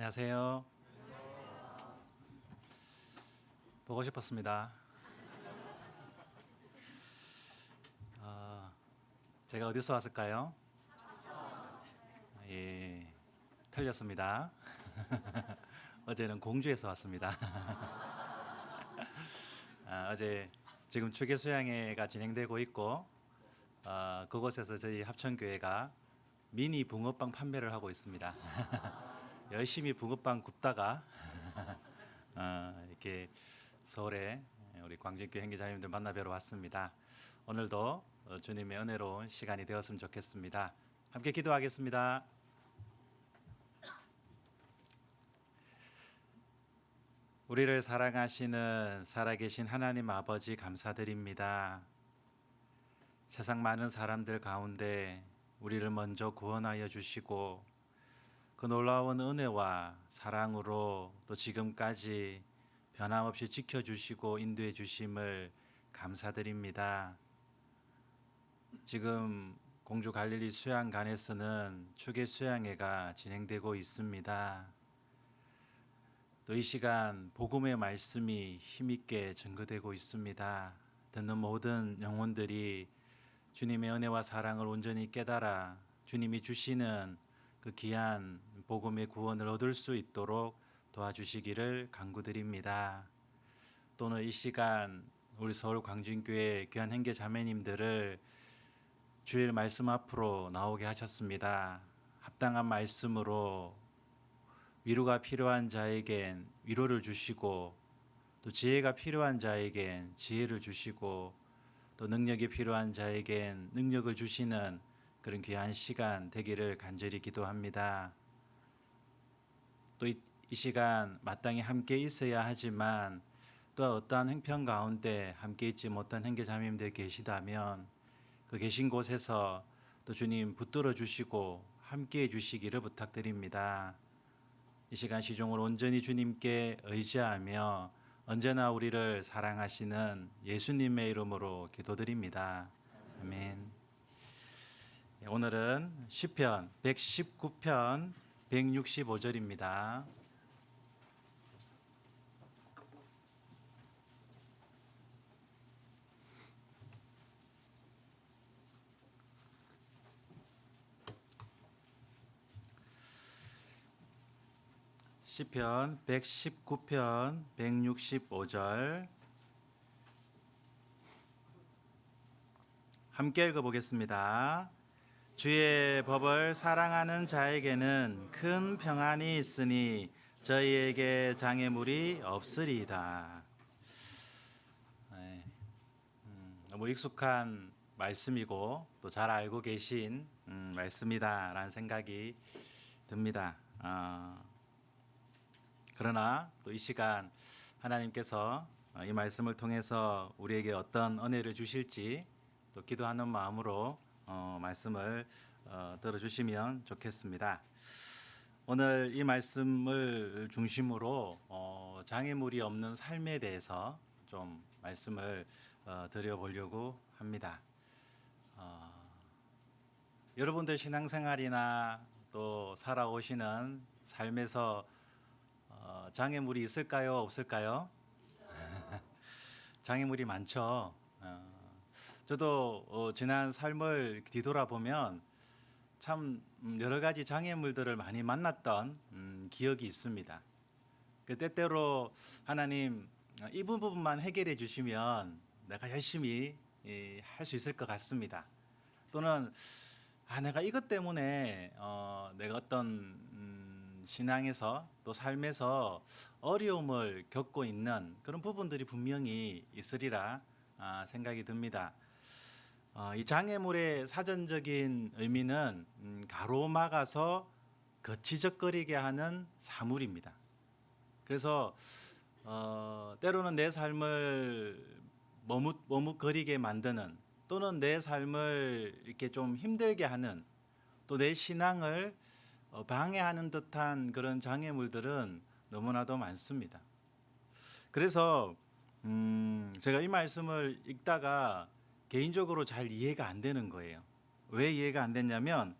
안녕하세요. 보고 싶었습니다. 어, 제가 어디서 왔을까요? 예, 틀렸습니다. 어제는 공주에서 왔습니다. 어제 지금 추계 수양회가 진행되고 있고 그곳에서 저희 합천교회가 미니 붕어빵 판매를 하고 있습니다. 열심히 붕어빵 굽다가 이렇게 서울에 우리 광진교회 행기자님들 만나 뵈러 왔습니다. 오늘도 주님의 은혜로운 시간이 되었으면 좋겠습니다. 함께 기도하겠습니다. 우리를 사랑하시는 살아계신 하나님 아버지 감사드립니다. 세상 많은 사람들 가운데 우리를 먼저 구원하여 주시고 그 놀라운 은혜와 사랑으로 또 지금까지 변함없이 지켜주시고 인도해 주심을 감사드립니다. 지금 공주 갈릴리 수양관에서는 추계 수양회가 진행되고 있습니다. 또 이 시간 복음의 말씀이 힘있게 증거되고 있습니다. 듣는 모든 영혼들이 주님의 은혜와 사랑을 온전히 깨달아 주님이 주시는 그 귀한 복음의 구원을 얻을 수 있도록 도와주시기를 간구드립니다. 또는 이 시간 우리 서울 광진교회 귀한 행개 자매님들을 주일 말씀 앞으로 나오게 하셨습니다. 합당한 말씀으로 위로가 필요한 자에겐 위로를 주시고 또 지혜가 필요한 자에겐 지혜를 주시고 또 능력이 필요한 자에겐 능력을 주시는 그런 귀한 시간 되기를 간절히 기도합니다. 또 이 시간 마땅히 함께 있어야 하지만 또 어떠한 행편 가운데 함께 있지 못한 형제자매님들 계시다면 그 계신 곳에서 또 주님 붙들어 주시고 함께 해 주시기를 부탁드립니다. 이 시간 시종을 온전히 주님께 의지하며 언제나 우리를 사랑하시는 예수님의 이름으로 기도드립니다. 아멘. 오늘은 시편 119편 165절입니다. 시편 119편 165절 함께 읽어보겠습니다. 주의 법을 사랑하는 자에게는 큰 평안이 있으니 저희에게 장애물이 없으리이다. 너무 익숙한 말씀이고 또 잘 알고 계신 말씀이다라는 생각이 듭니다. 그러나 또 이 시간 하나님께서 이 말씀을 통해서 우리에게 어떤 은혜를 주실지 또 기도하는 마음으로 말씀을 들어주시면 좋겠습니다. 오늘 이 말씀을 중심으로 장애물이 없는 삶에 대해서 좀 말씀을 드려보려고 합니다. 여러분들 신앙생활이나 또 살아오시는 삶에서 장애물이 있을까요? 없을까요? 장애물이 많죠. 저도 지난 삶을 뒤돌아보면 참 여러 가지 장애물들을 많이 만났던 기억이 있습니다. 그 때때로 하나님 이 부분만 해결해 주시면 내가 열심히 할 수 있을 것 같습니다. 또는 내가 이것 때문에 내가 어떤 신앙에서 또 삶에서 어려움을 겪고 있는 그런 부분들이 분명히 있으리라 생각이 듭니다. 이 장애물의 사전적인 의미는 가로막아서 거치적거리게 하는 사물입니다. 그래서 때로는 내 삶을 머뭇거리게 만드는 또는 내 삶을 이렇게 좀 힘들게 하는 또 내 신앙을 방해하는 듯한 그런 장애물들은 너무나도 많습니다. 그래서 제가 이 말씀을 읽다가 개인적으로 잘 이해가 안 되는 거예요. 왜 이해가 안 됐냐면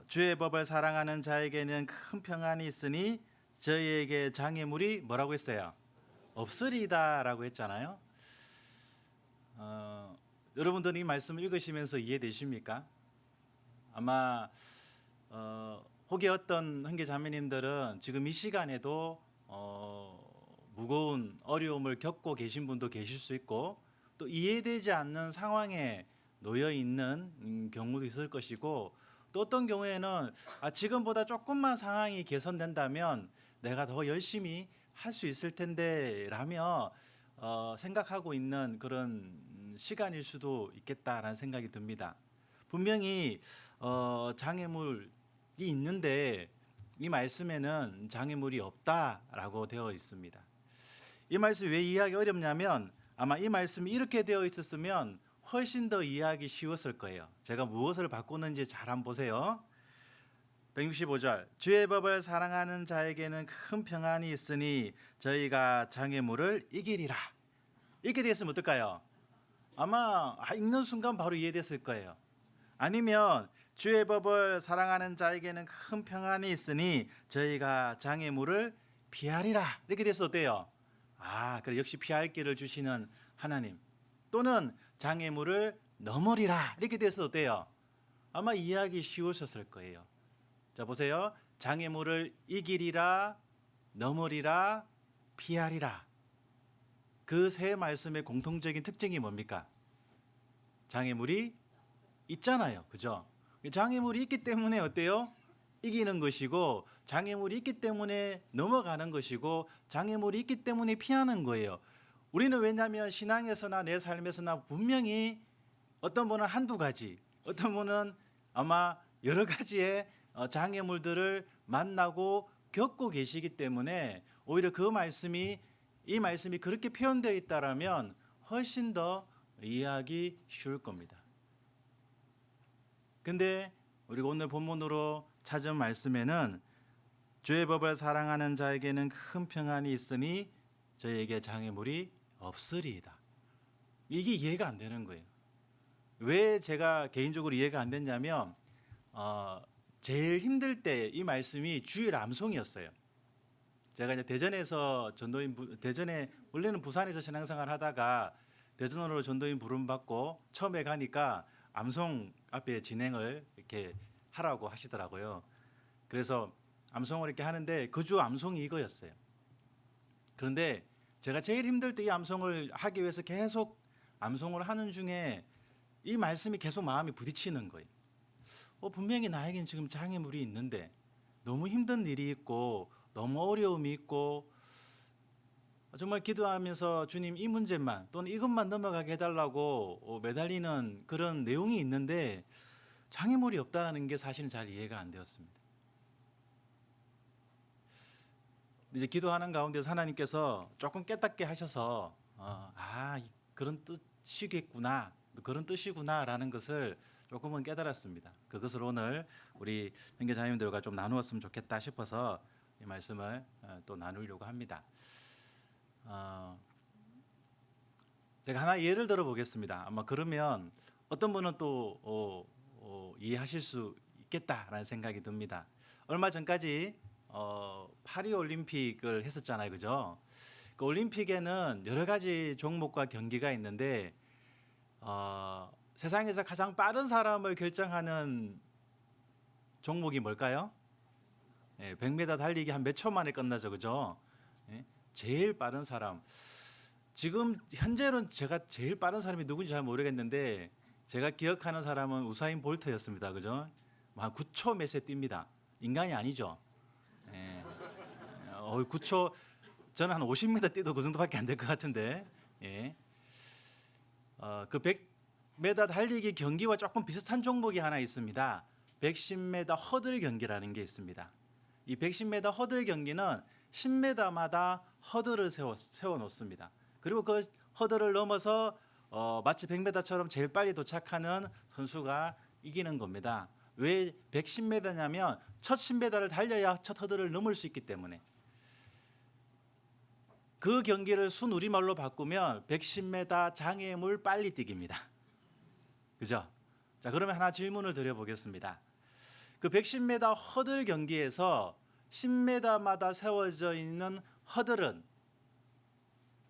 주의 법을 사랑하는 자에게는 큰 평안이 있으니 저희에게 장애물이 뭐라고 했어요? 없으리다라고 했잖아요. 여러분들이 이 말씀을 읽으시면서 이해되십니까? 아마 혹여 어떤 형제 자매님들은 지금 이 시간에도 무거운 어려움을 겪고 계신 분도 계실 수 있고 또 이해되지 않는 상황에 놓여 있는 경우도 있을 것이고 또 어떤 경우에는 지금보다 조금만 상황이 개선된다면 내가 더 열심히 할 수 있을 텐데 라며 생각하고 있는 그런 시간일 수도 있겠다라는 생각이 듭니다. 분명히 장애물이 있는데 이 말씀에는 장애물이 없다라고 되어 있습니다. 이 말씀이 왜 이해하기 어렵냐면 아마 이 말씀이 이렇게 되어 있었으면 훨씬 더 이해하기 쉬웠을 거예요. 제가 무엇을 바꾸는지 잘 한번 보세요. 165절 주의 법을 사랑하는 자에게는 큰 평안이 있으니 저희가 장애물을 이기리라. 이렇게 되었으면 어떨까요? 아마 읽는 순간 바로 이해됐을 거예요. 아니면 주의 법을 사랑하는 자에게는 큰 평안이 있으니 저희가 장애물을 피하리라. 이렇게 돼서 어때요? 그래 역시 피할 길을 주시는 하나님. 또는 장애물을 넘으리라. 이렇게 돼서 어때요? 아마 이해하기 쉬우셨을 거예요. 자 보세요. 장애물을 이기리라, 넘으리라, 피하리라. 그 세 말씀의 공통적인 특징이 뭡니까? 장애물이 있잖아요. 그죠? 장애물이 있기 때문에 어때요? 이기는 것이고 장애물이 있기 때문에 넘어가는 것이고 장애물이 있기 때문에 피하는 거예요. 우리는 왜냐하면 신앙에서나 내 삶에서나 분명히 어떤 분은 한두 가지, 어떤 분은 아마 여러 가지의 장애물들을 만나고 겪고 계시기 때문에 오히려 이 말씀이 그렇게 표현되어 있다라면 훨씬 더 이해하기 쉬울 겁니다. 근데 우리가 오늘 본문으로 찾은 말씀에는 주의 법을 사랑하는 자에게는 큰 평안이 있으니 저에게 장애물이 없으리이다. 이게 이해가 안 되는 거예요. 왜 제가 개인적으로 이해가 안 됐냐면 제일 힘들 때 이 말씀이 주일 암송이었어요. 제가 이제 대전에 원래는 부산에서 신앙생활 하다가 대전으로 전도인 부름 받고 처음에 가니까 암송 앞에 진행을 이렇게 하라고 하시더라고요. 그래서 암송을 이렇게 하는데 그 주 암송이 이거였어요. 그런데 제가 제일 힘들 때 이 암송을 하기 위해서 계속 암송을 하는 중에 이 말씀이 계속 마음이 부딪히는 거예요. 분명히 나에겐 지금 장애물이 있는데 너무 힘든 일이 있고 너무 어려움이 있고 정말 기도하면서 주님 이 문제만 또는 이것만 넘어가게 해달라고 매달리는 그런 내용이 있는데 장애물이 없다는 게 사실은 잘 이해가 안 되었습니다. 이제 기도하는 가운데서 하나님께서 조금 깨닫게 하셔서 그런 뜻이겠구나, 그런 뜻이구나라는 것을 조금은 깨달았습니다. 그것을 오늘 우리 형제 자매님들과 좀 나누었으면 좋겠다 싶어서 이 말씀을 또 나누려고 합니다. 제가 하나 예를 들어 보겠습니다. 아마 그러면 어떤 분은 또 이해하실 수 있겠다라는 생각이 듭니다. 얼마 전까지 파리 올림픽을 했었잖아요, 그죠? 그 올림픽에는 여러 가지 종목과 경기가 있는데 세상에서 가장 빠른 사람을 결정하는 종목이 뭘까요? 100m 달리기 한 몇 초 만에 끝나죠, 그죠? 제일 빠른 사람. 지금 현재는 제가 제일 빠른 사람이 누군지 잘 모르겠는데 제가 기억하는 사람은 우사인 볼트였습니다, 그죠? 한 9초 몇에 뜁니다. 인간이 아니죠. 9초 저는 한 50m 뛰도 그 정도밖에 안 될 것 같은데. 그 100m 달리기 경기와 조금 비슷한 종목이 하나 있습니다. 110m 허들 경기라는 게 있습니다. 이 110m 허들 경기는 10m마다 허들을 세워 놓습니다. 그리고 그 허들을 넘어서 마치 100m처럼 제일 빨리 도착하는 선수가 이기는 겁니다. 왜 110m냐면 첫 10m를 달려야 첫 허들을 넘을 수 있기 때문에. 그 경기를 순우리말로 바꾸면 110m 장애물 빨리 뛰기입니다. 그죠? 자, 그러면 하나 질문을 드려보겠습니다. 그 110m 허들 경기에서 10m마다 세워져 있는 허들은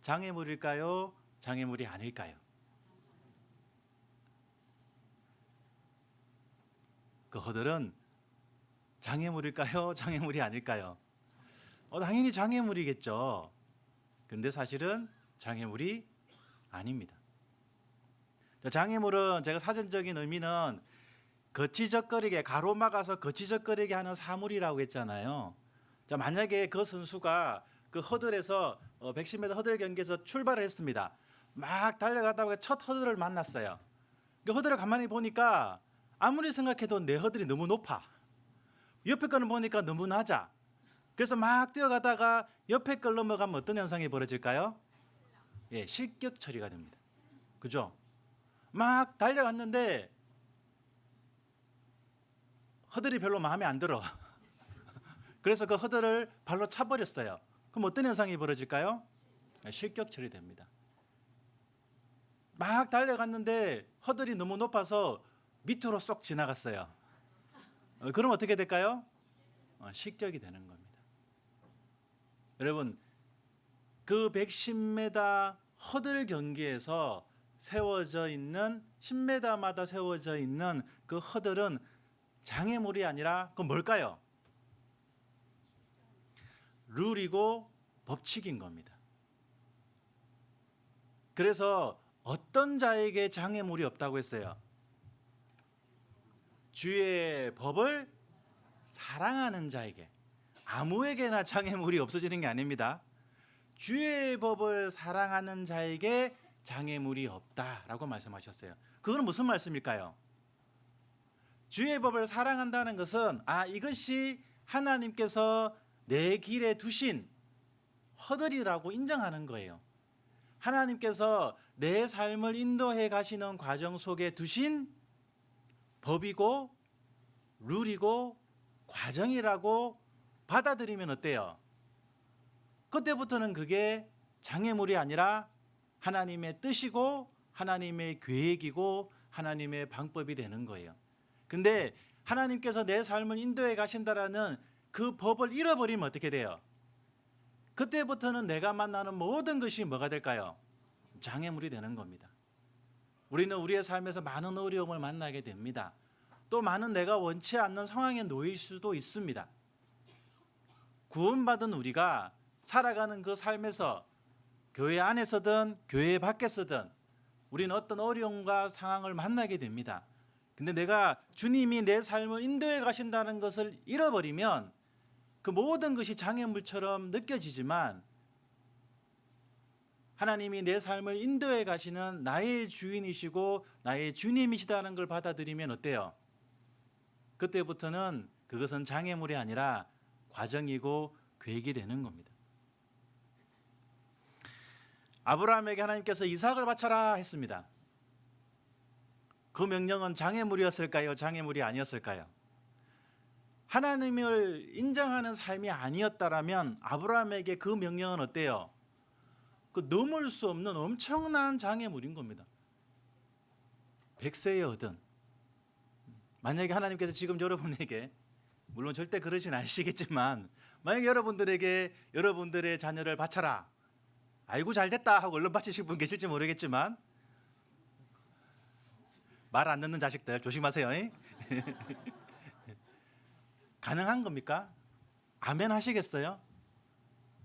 장애물일까요? 장애물이 아닐까요? 그 허들은 장애물일까요? 장애물이 아닐까요? 당연히 장애물이겠죠. 근데 사실은 장애물이 아닙니다. 장애물은 제가 사전적인 의미는 거치적거리게 가로막아서 거치적거리게 하는 사물이라고 했잖아요. 자, 만약에 그 선수가 그 허들에서 110m 허들 경기에서 출발을 했습니다. 막 달려가다가 첫 허들을 만났어요. 그 허들을 가만히 보니까 아무리 생각해도 내 허들이 너무 높아. 옆에 거는 보니까 너무 낮아. 그래서 막 뛰어가다가 옆에 걸 넘어가면 어떤 현상이 벌어질까요? 예, 실격 처리가 됩니다. 그죠? 막 달려갔는데 허들이 별로 마음에 안 들어. 그래서 그 허들을 발로 차버렸어요. 그럼 어떤 현상이 벌어질까요? 실격 처리됩니다. 막 달려갔는데 허들이 너무 높아서 밑으로 쏙 지나갔어요. 그럼 어떻게 될까요? 실격이 되는 겁니다. 여러분, 그 110m 허들 경기에서 세워져 있는 10m마다 세워져 있는 그 허들은 장애물이 아니라 그건 뭘까요? 룰이고 법칙인 겁니다. 그래서 어떤 자에게 장애물이 없다고 했어요? 주의 법을 사랑하는 자에게. 아무에게나 장애물이 없어지는 게 아닙니다. 주의 법을 사랑하는 자에게 장애물이 없다라고 말씀하셨어요. 그건 무슨 말씀일까요? 주의 법을 사랑한다는 것은 이것이 하나님께서 내 길에 두신 허들이라고 인정하는 거예요. 하나님께서 내 삶을 인도해 가시는 과정 속에 두신 법이고 룰이고 과정이라고 받아들이면 어때요? 그때부터는 그게 장애물이 아니라 하나님의 뜻이고 하나님의 계획이고 하나님의 방법이 되는 거예요. 근데 하나님께서 내 삶을 인도해 가신다라는 그 법을 잃어버리면 어떻게 돼요? 그때부터는 내가 만나는 모든 것이 뭐가 될까요? 장애물이 되는 겁니다. 우리는 우리의 삶에서 많은 어려움을 만나게 됩니다. 또 많은 내가 원치 않는 상황에 놓일 수도 있습니다. 구원받은 우리가 살아가는 그 삶에서 교회 안에서든 교회 밖에서든 우리는 어떤 어려움과 상황을 만나게 됩니다. 근데 내가 주님이 내 삶을 인도해 가신다는 것을 잃어버리면 그 모든 것이 장애물처럼 느껴지지만 하나님이 내 삶을 인도해 가시는 나의 주인이시고 나의 주님이시다는 걸 받아들이면 어때요? 그때부터는 그것은 장애물이 아니라 과정이고 계획이 되는 겁니다. 아브라함에게 하나님께서 이삭을 바쳐라 했습니다. 그 명령은 장애물이었을까요? 장애물이 아니었을까요? 하나님을 인정하는 삶이 아니었다라면 아브라함에게 그 명령은 어때요? 그 넘을 수 없는 엄청난 장애물인 겁니다. 100세의 어든. 만약에 하나님께서 지금 여러분에게, 물론 절대 그러진 않으시겠지만, 만약에 여러분들에게 여러분들의 자녀를 바쳐라, 아이고 잘됐다 하고 얼른 바치실 분 계실지 모르겠지만, 말 안 듣는 자식들 조심하세요. 가능한 겁니까? 아멘 하시겠어요?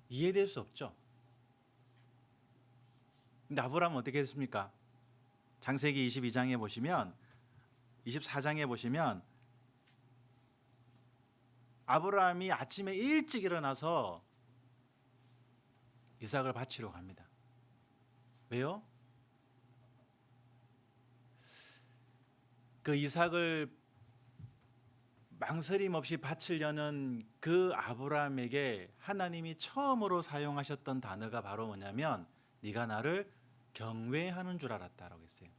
이해될 수 없죠. 근데 아브라함은 어떻게 했습니까? 창세기 22장에 보시면 24장에 보시면 아브라함이 아침에 일찍 일어나서 이삭을 바치러 갑니다. 왜요? 그 이삭을 망설임 없이 바치려는 그 아브라함에게 하나님이 처음으로 사용하셨던 단어가 바로 뭐냐면 네가 나를 경외하는 줄 알았다라고 했어요.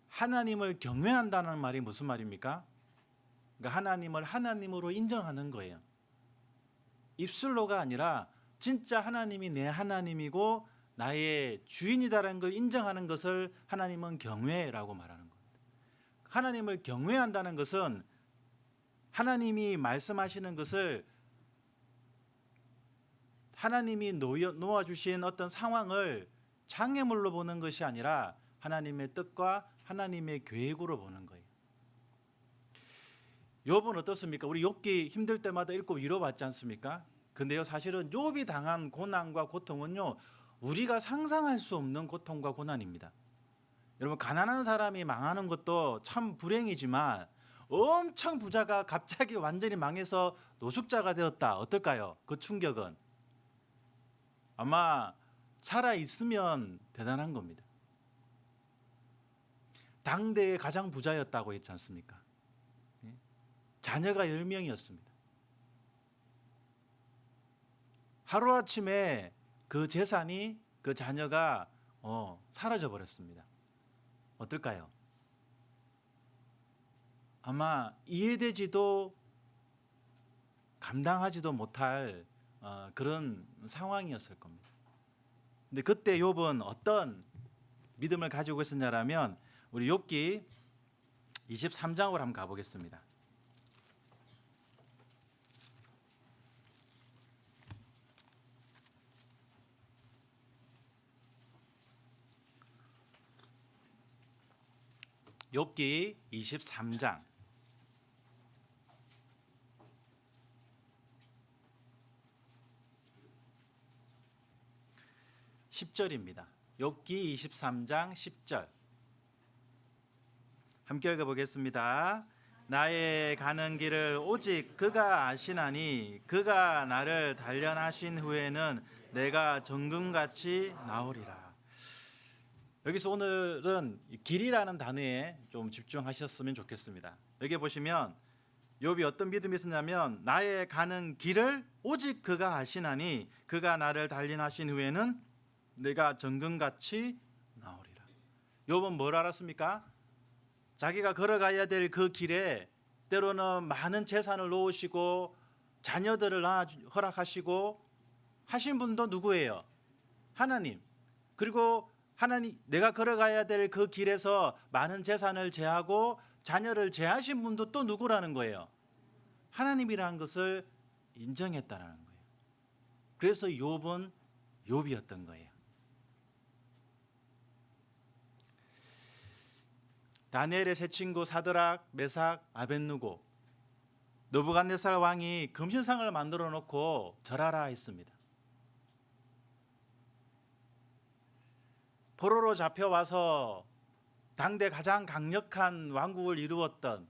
하나님을 경외한다는 말이 무슨 말입니까? 그러니까 하나님을 하나님으로 인정하는 거예요. 입술로가 아니라 진짜 하나님이 내 하나님이고 나의 주인이다라는 걸 인정하는 것을 하나님은 경외라고 말하는 겁니다. 하나님을 경외한다는 것은 하나님이 말씀하시는 것을 하나님이 놓아주신 어떤 상황을 장애물로 보는 것이 아니라 하나님의 뜻과 하나님의 계획으로 보는 거예요. 욥은 어떻습니까? 우리 욥기 힘들 때마다 읽고 위로받지 않습니까? 근데요, 사실은 욥이 당한 고난과 고통은요, 우리가 상상할 수 없는 고통과 고난입니다. 여러분, 가난한 사람이 망하는 것도 참 불행이지만 엄청 부자가 갑자기 완전히 망해서 노숙자가 되었다. 어떨까요? 그 충격은 아마 살아 있으면 대단한 겁니다. 당대의 가장 부자였다고 했지 않습니까? 자녀가 10명이었습니다. 하루아침에 그 재산이, 그 자녀가 사라져 버렸습니다. 어떨까요? 아마 이해되지도 감당하지도 못할 그런 상황이었을 겁니다. 근데 그때 욥은 어떤 믿음을 가지고 있었냐라면 우리 욥기 23장으로 한번 가보겠습니다. 욥기 23장 10절입니다. 욥기 23장 10절 함께 읽어보겠습니다. 나의 가는 길을 오직 그가 아시나니 그가 나를 단련하신 후에는 내가 정금같이 나오리라. 여기서 오늘은 길이라는 단어에 좀 집중하셨으면 좋겠습니다. 여기 보시면 욥이 어떤 믿음이 있었냐면 나의 가는 길을 오직 그가 아시나니 그가 나를 단련하신 후에는 내가 정금같이 나오리라. 욥은 뭘 알았습니까? 자기가 걸어가야 될 그 길에 때로는 많은 재산을 놓으시고 자녀들을 허락하시고 하신 분도 누구예요? 하나님. 그리고 하나님, 내가 걸어가야 될 그 길에서 많은 재산을 제하고 자녀를 제하신 분도 또 누구라는 거예요? 하나님이라는 것을 인정했다는 거예요. 그래서 욥은 욥이었던 거예요. 다니엘의 세 친구 사드락, 메삭, 아벳느고, 느부갓네살 왕이 금신상을 만들어 놓고 절하라 했습니다. 포로로 잡혀와서 당대 가장 강력한 왕국을 이루었던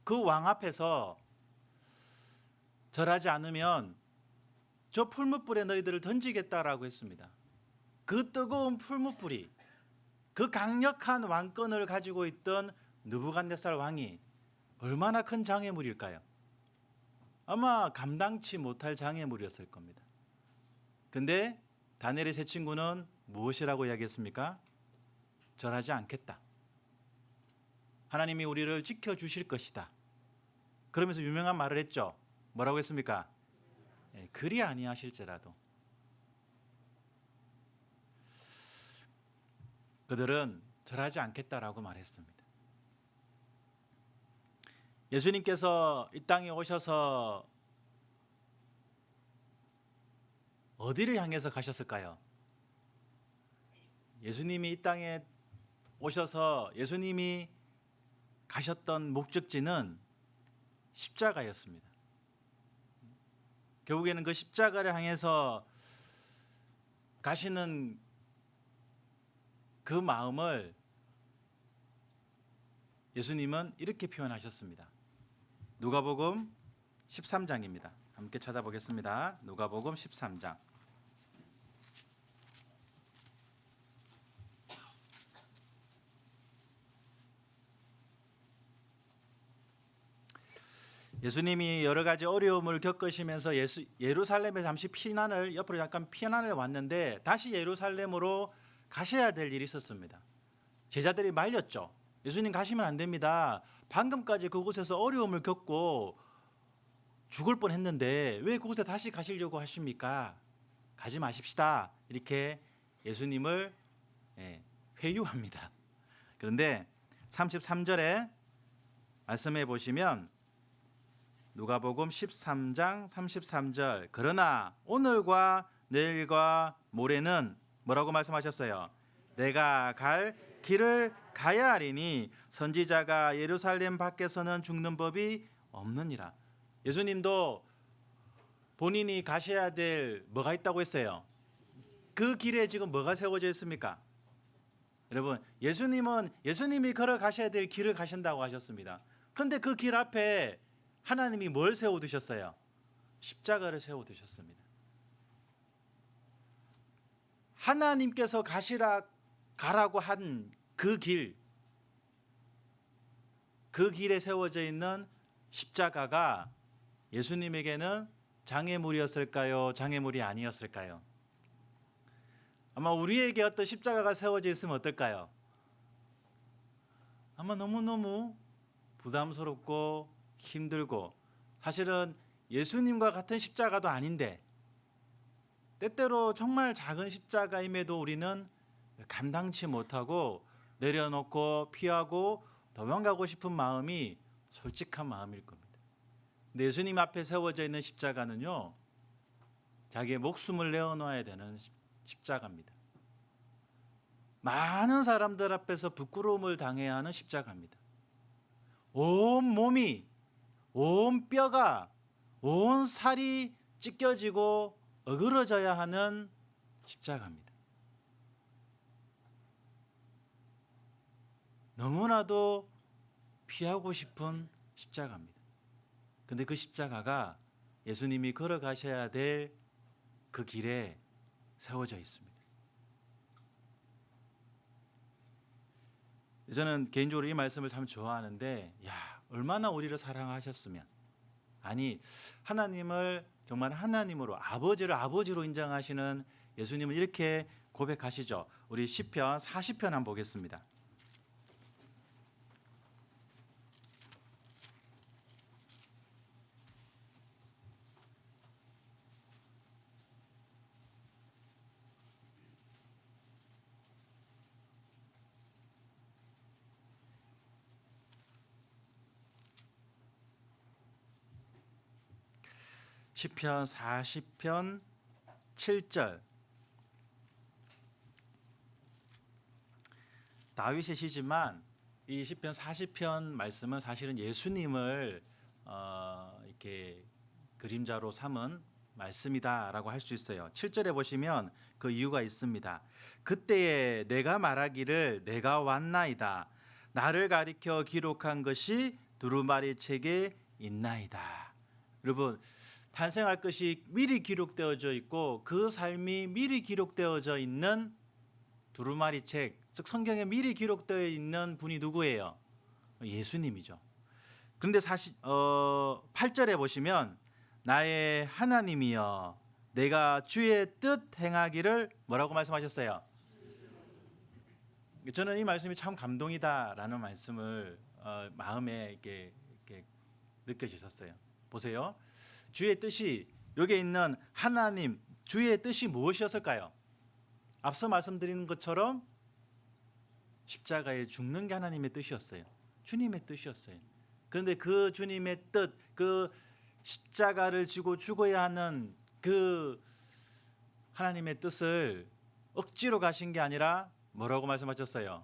그 왕 앞에서 절하지 않으면 저 풀무불에 너희들을 던지겠다라고 했습니다. 그 뜨거운 풀무불이 그 강력한 왕권을 가지고 있던 느부갓네살 왕이 얼마나 큰 장애물일까요? 아마 감당치 못할 장애물이었을 겁니다. 근데 다니엘의 세 친구는 무엇이라고 이야기했습니까? 절하지 않겠다. 하나님이 우리를 지켜주실 것이다. 그러면서 유명한 말을 했죠. 뭐라고 했습니까? 그리 아니하실지라도. 그들은 절하지 않겠다라고 말했습니다. 예수님께서 이 땅에 오셔서 어디를 향해서 가셨을까요? 예수님이 이 땅에 오셔서 예수님이 가셨던 목적지는 십자가였습니다. 결국에는 그 십자가를 향해서 가시는 그 마음을 예수님은 이렇게 표현하셨습니다. 누가복음 13장입니다. 함께 찾아보겠습니다. 누가복음 13장. 예수님이 여러 가지 어려움을 겪으시면서 예루살렘에 잠시 옆으로 약간 피난을 왔는데 다시 예루살렘으로 가셔야 될 일이 있었습니다. 제자들이 말렸죠. 예수님 가시면 안 됩니다. 방금까지 그곳에서 어려움을 겪고 죽을 뻔했는데 왜 그곳에 다시 가시려고 하십니까? 가지 마십시다. 이렇게 예수님을 회유합니다. 그런데 33절에 말씀해 보시면 누가복음 13장 33절. 그러나 오늘과 내일과 모레는 뭐라고 말씀하셨어요? 내가 갈 길을 가야 하리니 선지자가 예루살렘 밖에서는 죽는 법이 없느니라. 예수님도 본인이 가셔야 될 뭐가 있다고 했어요? 그 길에 지금 뭐가 세워져 있습니까? 여러분, 예수님이 걸어가셔야 될 길을 가신다고 하셨습니다. 그런데 그 길 앞에 하나님이 뭘 세워두셨어요? 십자가를 세워두셨습니다. 하나님께서 가라고 한 그 길에 세워져 있는 십자가가 예수님에게는 장애물이었을까요? 장애물이 아니었을까요? 아마 우리에게 어떤 십자가가 세워져 있으면 어떨까요? 아마 너무너무 부담스럽고 힘들고, 사실은 예수님과 같은 십자가도 아닌데 때때로 정말 작은 십자가임에도 우리는 감당치 못하고 내려놓고 피하고 도망가고 싶은 마음이 솔직한 마음일 겁니다. 근데 예수님 앞에 세워져 있는 십자가는요, 자기의 목숨을 내어놓아야 되는 십자가입니다. 많은 사람들 앞에서 부끄러움을 당해야 하는 십자가입니다. 온 몸이, 온 뼈가, 온 살이 찢겨지고 어그러져야 하는 십자가입니다. 너무나도 피하고 싶은 십자가입니다. 근데 그 십자가가 예수님이 걸어가셔야 될 그 길에 세워져 있습니다. 저는 개인적으로 이 말씀을 참 좋아하는데, 얼마나 우리를 사랑하셨으면, 아니 하나님을 정말 하나님으로, 아버지를 아버지로 인정하시는 예수님은 이렇게 고백하시죠. 우리 시편 40편 한번 보겠습니다. 시편 40편 7절. 다윗의 시지만 이 시편 40편 말씀은 사실은 예수님을 이렇게 그림자로 삼은 말씀이다라고 할 수 있어요. 7절에 보시면 그 이유가 있습니다. 그때에 내가 말하기를 내가 왔나이다. 나를 가리켜 기록한 것이 두루마리 책에 있나이다. 여러분, 탄생할 것이 미리 기록되어져 있고 그 삶이 미리 기록되어져 있는 두루마리 책, 즉 성경에 미리 기록되어 있는 분이 누구예요? 예수님이죠. 그런데 8절에 보시면 나의 하나님이여 내가 주의 뜻 행하기를 뭐라고 말씀하셨어요? 저는 이 말씀이 참 감동이다라는 말씀을 마음에 이렇게 느껴지셨어요. 보세요. 주의 뜻이, 여기에 있는 하나님, 주의 뜻이 무엇이었을까요? 앞서 말씀드린 것처럼 십자가에 죽는 게 하나님의 뜻이었어요. 주님의 뜻이었어요. 그런데 그 주님의 뜻, 그 십자가를 지고 죽어야 하는 그 하나님의 뜻을 억지로 가신 게 아니라 뭐라고 말씀하셨어요?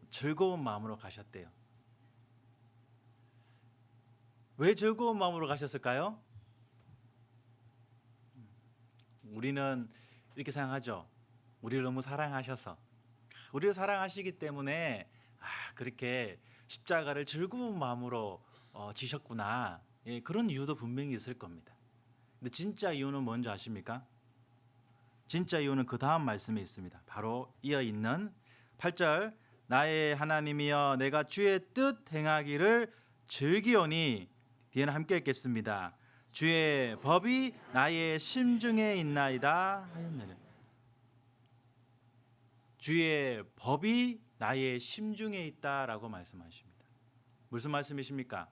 즐거운 마음으로 가셨대요. 왜 즐거운 마음으로 가셨을까요? 우리는 이렇게 생각하죠. 우리를 너무 사랑하셔서, 우리를 사랑하시기 때문에 그렇게 십자가를 즐거운 마음으로 지셨구나. 그런 이유도 분명히 있을 겁니다. 근데 진짜 이유는 뭔지 아십니까? 진짜 이유는 그 다음 말씀에 있습니다. 바로 이어 있는 8절, 나의 하나님이여 내가 주의 뜻 행하기를 즐기오니, 뒤에는 함께 읽겠습니다. 주의 법이 나의 심중에 있나이다 하였느니라. 주의 법이 나의 심중에 있다라고 말씀하십니다. 무슨 말씀이십니까?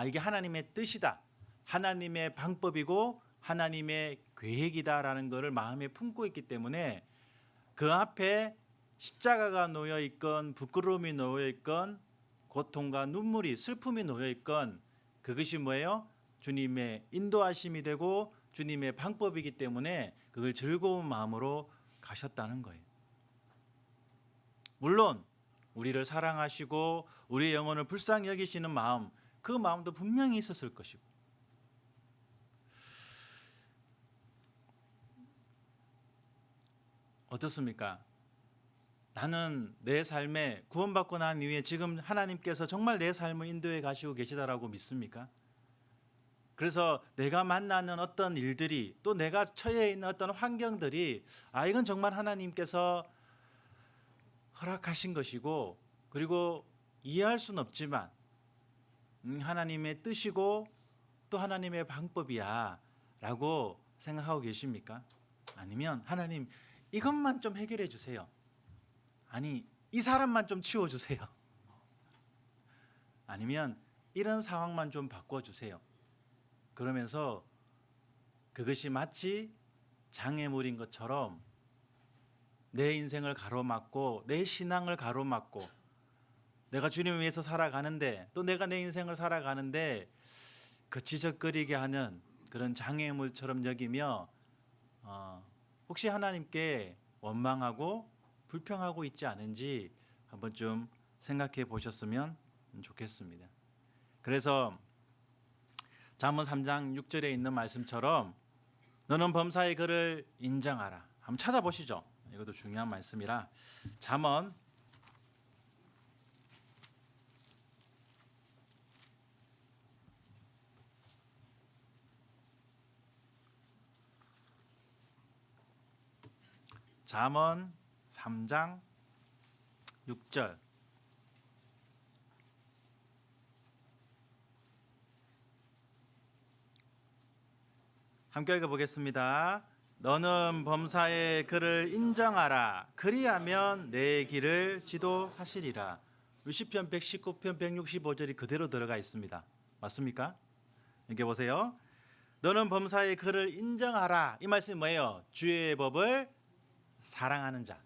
이게 하나님의 뜻이다, 하나님의 방법이고 하나님의 계획이다라는 것을 마음에 품고 있기 때문에 그 앞에 십자가가 놓여 있건 부끄러움이 놓여 있건 고통과 눈물이, 슬픔이 놓여 있건 그것이 뭐예요? 주님의 인도하심이 되고 주님의 방법이기 때문에 그걸 즐거운 마음으로 가셨다는 거예요. 물론 우리를 사랑하시고 우리의 영혼을 불쌍히 여기시는 마음, 그 마음도 분명히 있었을 것이고, 어떻습니까? 나는 내 삶에 구원받고 난 이후에 지금 하나님께서 정말 내 삶을 인도해 가시고 계시다라고 믿습니까? 그래서 내가 만나는 어떤 일들이, 또 내가 처해 있는 어떤 환경들이 이건 정말 하나님께서 허락하신 것이고, 그리고 이해할 수는 없지만 하나님의 뜻이고 또 하나님의 방법이야 라고 생각하고 계십니까? 아니면 하나님 이것만 좀 해결해 주세요, 아니 이 사람만 좀 치워주세요, 아니면 이런 상황만 좀 바꿔주세요, 그러면서 그것이 마치 장애물인 것처럼 내 인생을 가로막고 내 신앙을 가로막고 내가 주님을 위해서 살아가는데, 또 내가 내 인생을 살아가는데 거치적거리게 하는 그런 장애물처럼 여기며 혹시 하나님께 원망하고 불평하고 있지 않은지 한번 좀 생각해 보셨으면 좋겠습니다. 그래서 잠언 3장 6절에 있는 말씀처럼 너는 범사의 그를 인정하라. 한번 찾아보시죠. 이것도 중요한 말씀이라. 잠언 3장 6절. 함께 읽어보겠습니다. 너는 범사의 그를 인정하라. 그리하면 내 길을 지도하시리라. 시편 119편 165절이 그대로 들어가 있습니다. 맞습니까? 이렇게 보세요. 너는 범사의 그를 인정하라. 이 말씀이 뭐예요? 주의 법을 사랑하는 자.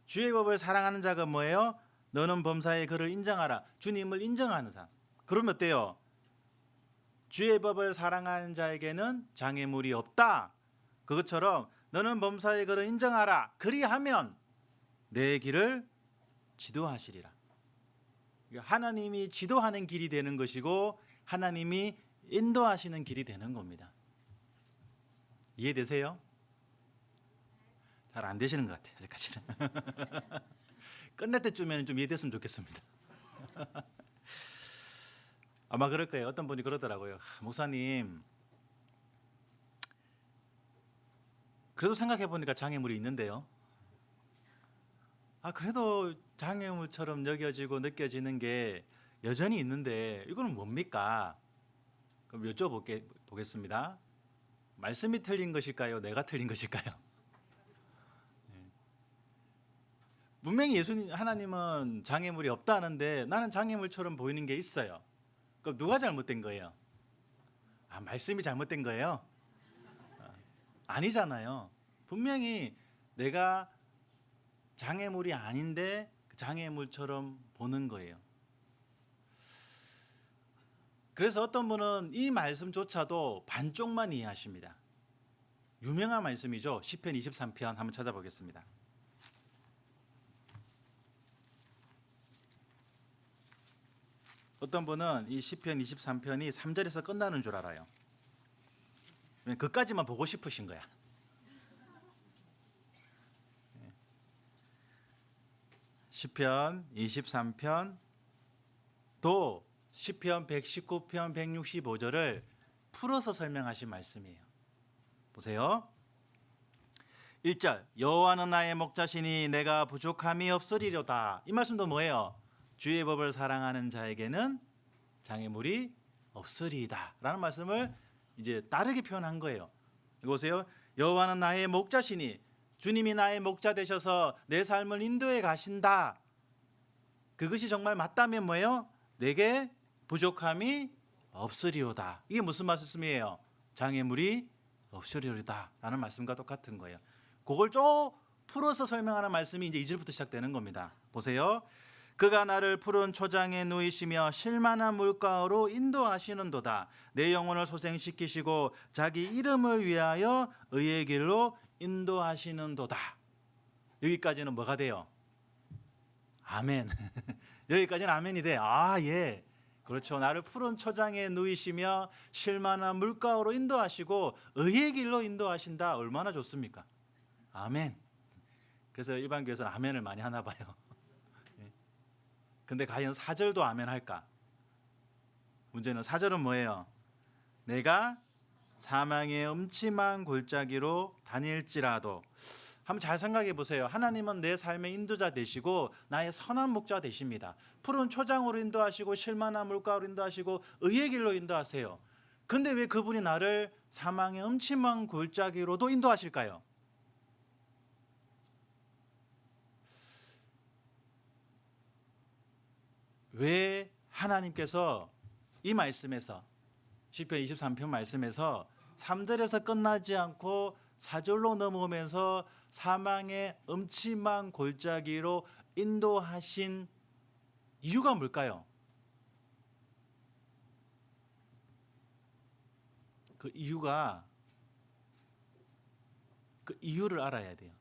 주의 법을 사랑하는 자가 뭐예요? 너는 범사의 그를 인정하라. 주님을 인정하는 사람. 그러면 어때요? 주의 법을 사랑하는 자에게는 장애물이 없다. 그것처럼 너는 범사의 그를 인정하라. 그리하면 내 길을 지도하시리라. 하나님이 지도하는 길이 되는 것이고 하나님이 인도하시는 길이 되는 겁니다. 이해되세요? 잘 안 되시는 것 같아요, 아직까지는. 끝날 때쯤에는 좀 이해됐으면 좋겠습니다. 아마 그럴 거예요. 어떤 분이 그러더라고요. 목사님, 그래도 생각해 보니까 장애물이 있는데요. 그래도 장애물처럼 여겨지고 느껴지는 게 여전히 있는데 이거는 뭡니까? 그럼 여쭤보겠습니다. 말씀이 틀린 것일까요? 내가 틀린 것일까요? 분명히 예수님, 하나님은 장애물이 없다는데 나는 장애물처럼 보이는 게 있어요. 그럼 누가 잘못된 거예요? 말씀이 잘못된 거예요? 아니잖아요. 분명히 내가 장애물이 아닌데 장애물처럼 보는 거예요. 그래서 어떤 분은 이 말씀조차도 반쪽만 이해하십니다. 유명한 말씀이죠. 시편 23편 한번 찾아보겠습니다. 어떤 분은 이 시편 23편이 3절에서 끝나는 줄 알아요. 그까지만 보고 싶으신 거야. 시편 23편 또 시편 119편 165절을 풀어서 설명하신 말씀이에요. 보세요. 1절 여호와는 나의 목자시니 내가 부족함이 없으리로다. 이 말씀도 뭐예요? 주의 법을 사랑하는 자에게는 장애물이 없으리이다 라는 말씀을 이제 다르게 표현한 거예요. 보세요. 여호와는 나의 목자시니, 주님이 나의 목자 되셔서 내 삶을 인도해 가신다. 그것이 정말 맞다면 뭐예요? 내게 부족함이 없으리로다. 이게 무슨 말씀이에요? 장애물이 없으리로다 라는 말씀과 똑같은 거예요. 그걸 좀 풀어서 설명하는 말씀이 이제 2절부터 시작되는 겁니다. 보세요. 그가 나를 푸른 초장에 누이시며 쉴만한 물가로 인도하시는도다. 내 영혼을 소생시키시고 자기 이름을 위하여 의의 길로 인도하시는도다. 여기까지는 뭐가 돼요? 아멘. 여기까지는 아멘이 돼. 아, 예. 그렇죠. 나를 푸른 초장에 누이시며 쉴만한 물가로 인도하시고 의의 길로 인도하신다. 얼마나 좋습니까? 아멘. 그래서 일반 교회에서는 아멘을 많이 하나 봐요. 근데 과연 4절도 아멘 할까? 문제는 4절은 뭐예요? 내가 사망의 음침한 골짜기로 다닐지라도. 한번 잘 생각해 보세요. 하나님은 내 삶의 인도자 되시고 나의 선한 목자 되십니다. 푸른 초장으로 인도하시고 쉴만한 물가로 인도하시고 의의 길로 인도하세요. 근데 왜 그분이 나를 사망의 음침한 골짜기로도 인도하실까요? 왜 하나님께서 이 말씀에서 시편 23편 말씀에서 3절에서 끝나지 않고 4절로 넘어오면서 사망의 음침한 골짜기로 인도하신 이유가 뭘까요? 그 이유를 알아야 돼요.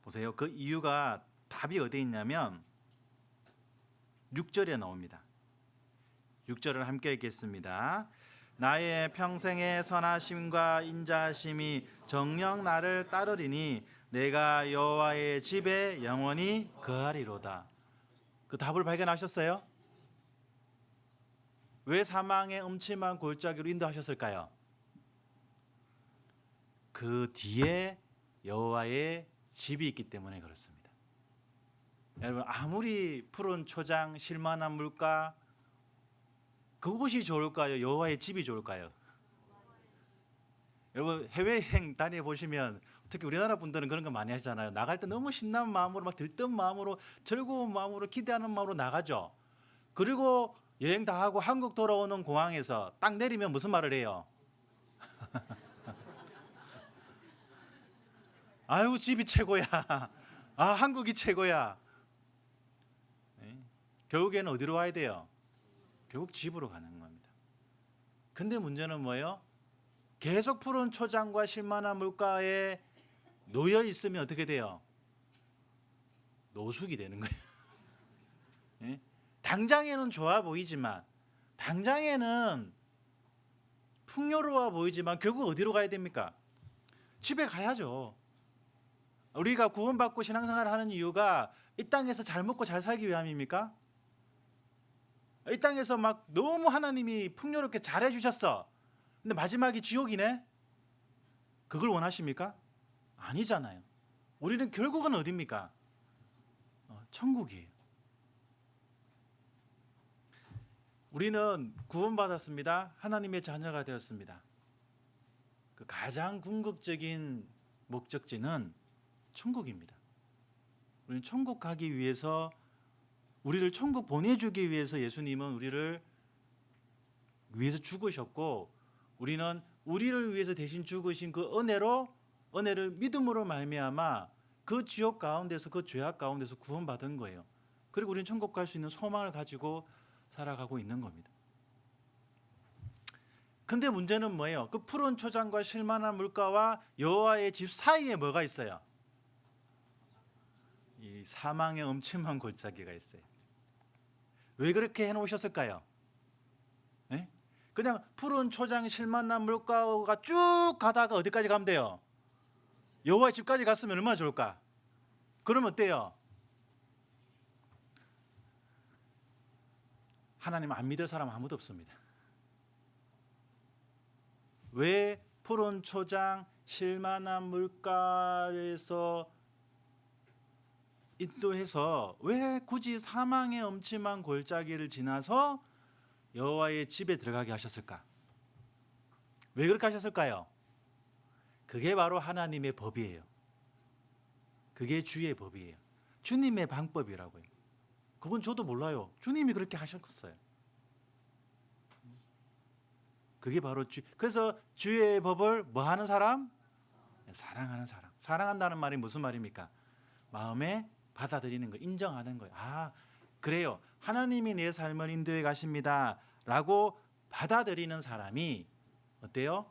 보세요. 그 이유가 답이 어디에 있냐면 6절에 나옵니다. 6절을 함께 읽겠습니다. 나의 평생의 선하심과 인자하심이 정녕 나를 따르리니 내가 여호와의 집에 영원히 거하리로다. 그 답을 발견하셨어요? 왜 사망의 음침한 골짜기로 인도하셨을까요? 그 뒤에 여호와의 집이 있기 때문에 그렇습니다. 여러분, 아무리 푸른 초장, 쉴만한 물가, 그곳이 좋을까요? 여호와의 집이 좋을까요? 여러분, 해외여행 다녀보시면 특히 우리나라 분들은 그런 거 많이 하시잖아요. 나갈 때 너무 신난 마음으로, 막 들뜬 마음으로, 즐거운 마음으로, 기대하는 마음으로 나가죠. 그리고 여행 다 하고 한국 돌아오는 공항에서 딱 내리면 무슨 말을 해요? 아유, 집이 최고야. 아, 한국이 최고야. 결국에는 어디로 와야 돼요? 결국 집으로 가는 겁니다. 근데 문제는 뭐예요? 계속 푸른 초장과 쉴만한 물가에 놓여 있으면 어떻게 돼요? 노숙이 되는 거예요. 예? 당장에는 좋아 보이지만, 당장에는 풍요로워 보이지만 결국 어디로 가야 됩니까? 집에 가야죠. 우리가 구원받고 신앙생활을 하는 이유가 이 땅에서 잘 먹고 잘 살기 위함입니까? 이 땅에서 막 너무 하나님이 풍요롭게 잘해 주셨어. 근데 마지막이 지옥이네? 그걸 원하십니까? 아니잖아요. 우리는 결국은 어디입니까? 천국이에요. 우리는 구원받았습니다. 하나님의 자녀가 되었습니다. 그 가장 궁극적인 목적지는 천국입니다. 우리는 천국 가기 위해서, 우리를 천국 보내주기 위해서 예수님은 우리를 위해서 죽으셨고, 우리는 우리를 위해서 대신 죽으신 그 은혜를 믿음으로 말미암아 그 지옥 가운데서, 그 죄악 가운데서 구원받은 거예요. 그리고 우리는 천국 갈 수 있는 소망을 가지고 살아가고 있는 겁니다. 근데 문제는 뭐예요? 그 푸른 초장과 쉴만한 물가와 여호와의 집 사이에 뭐가 있어요? 이 사망의 음침한 골짜기가 있어요. 왜 그렇게 해놓으셨을까요? 네? 그냥 푸른 초장 쉴만한 물가가 쭉 가다가 어디까지 가면 돼요? 여호와의 집까지 갔으면 얼마나 좋을까? 그러면 어때요? 하나님 안 믿을 사람 아무도 없습니다. 왜 푸른 초장 쉴만한 물가에서 인도해서 왜 굳이 사망의 음침한 골짜기를 지나서 여호와의 집에 들어가게 하셨을까? 왜 그렇게 하셨을까요? 그게 바로 하나님의 법이에요. 그게 주의 법이에요. 주님의 방법이라고요. 그건 저도 몰라요. 주님이 그렇게 하셨어요. 그게 바로 그래서 주의 법을 뭐 하는 사람? 사랑하는 사람. 사랑한다는 말이 무슨 말입니까? 마음에 받아들이는 거, 인정하는 거예요. 아, 그래요. 하나님이 내 삶을 인도해 가십니다라고 받아들이는 사람이 어때요?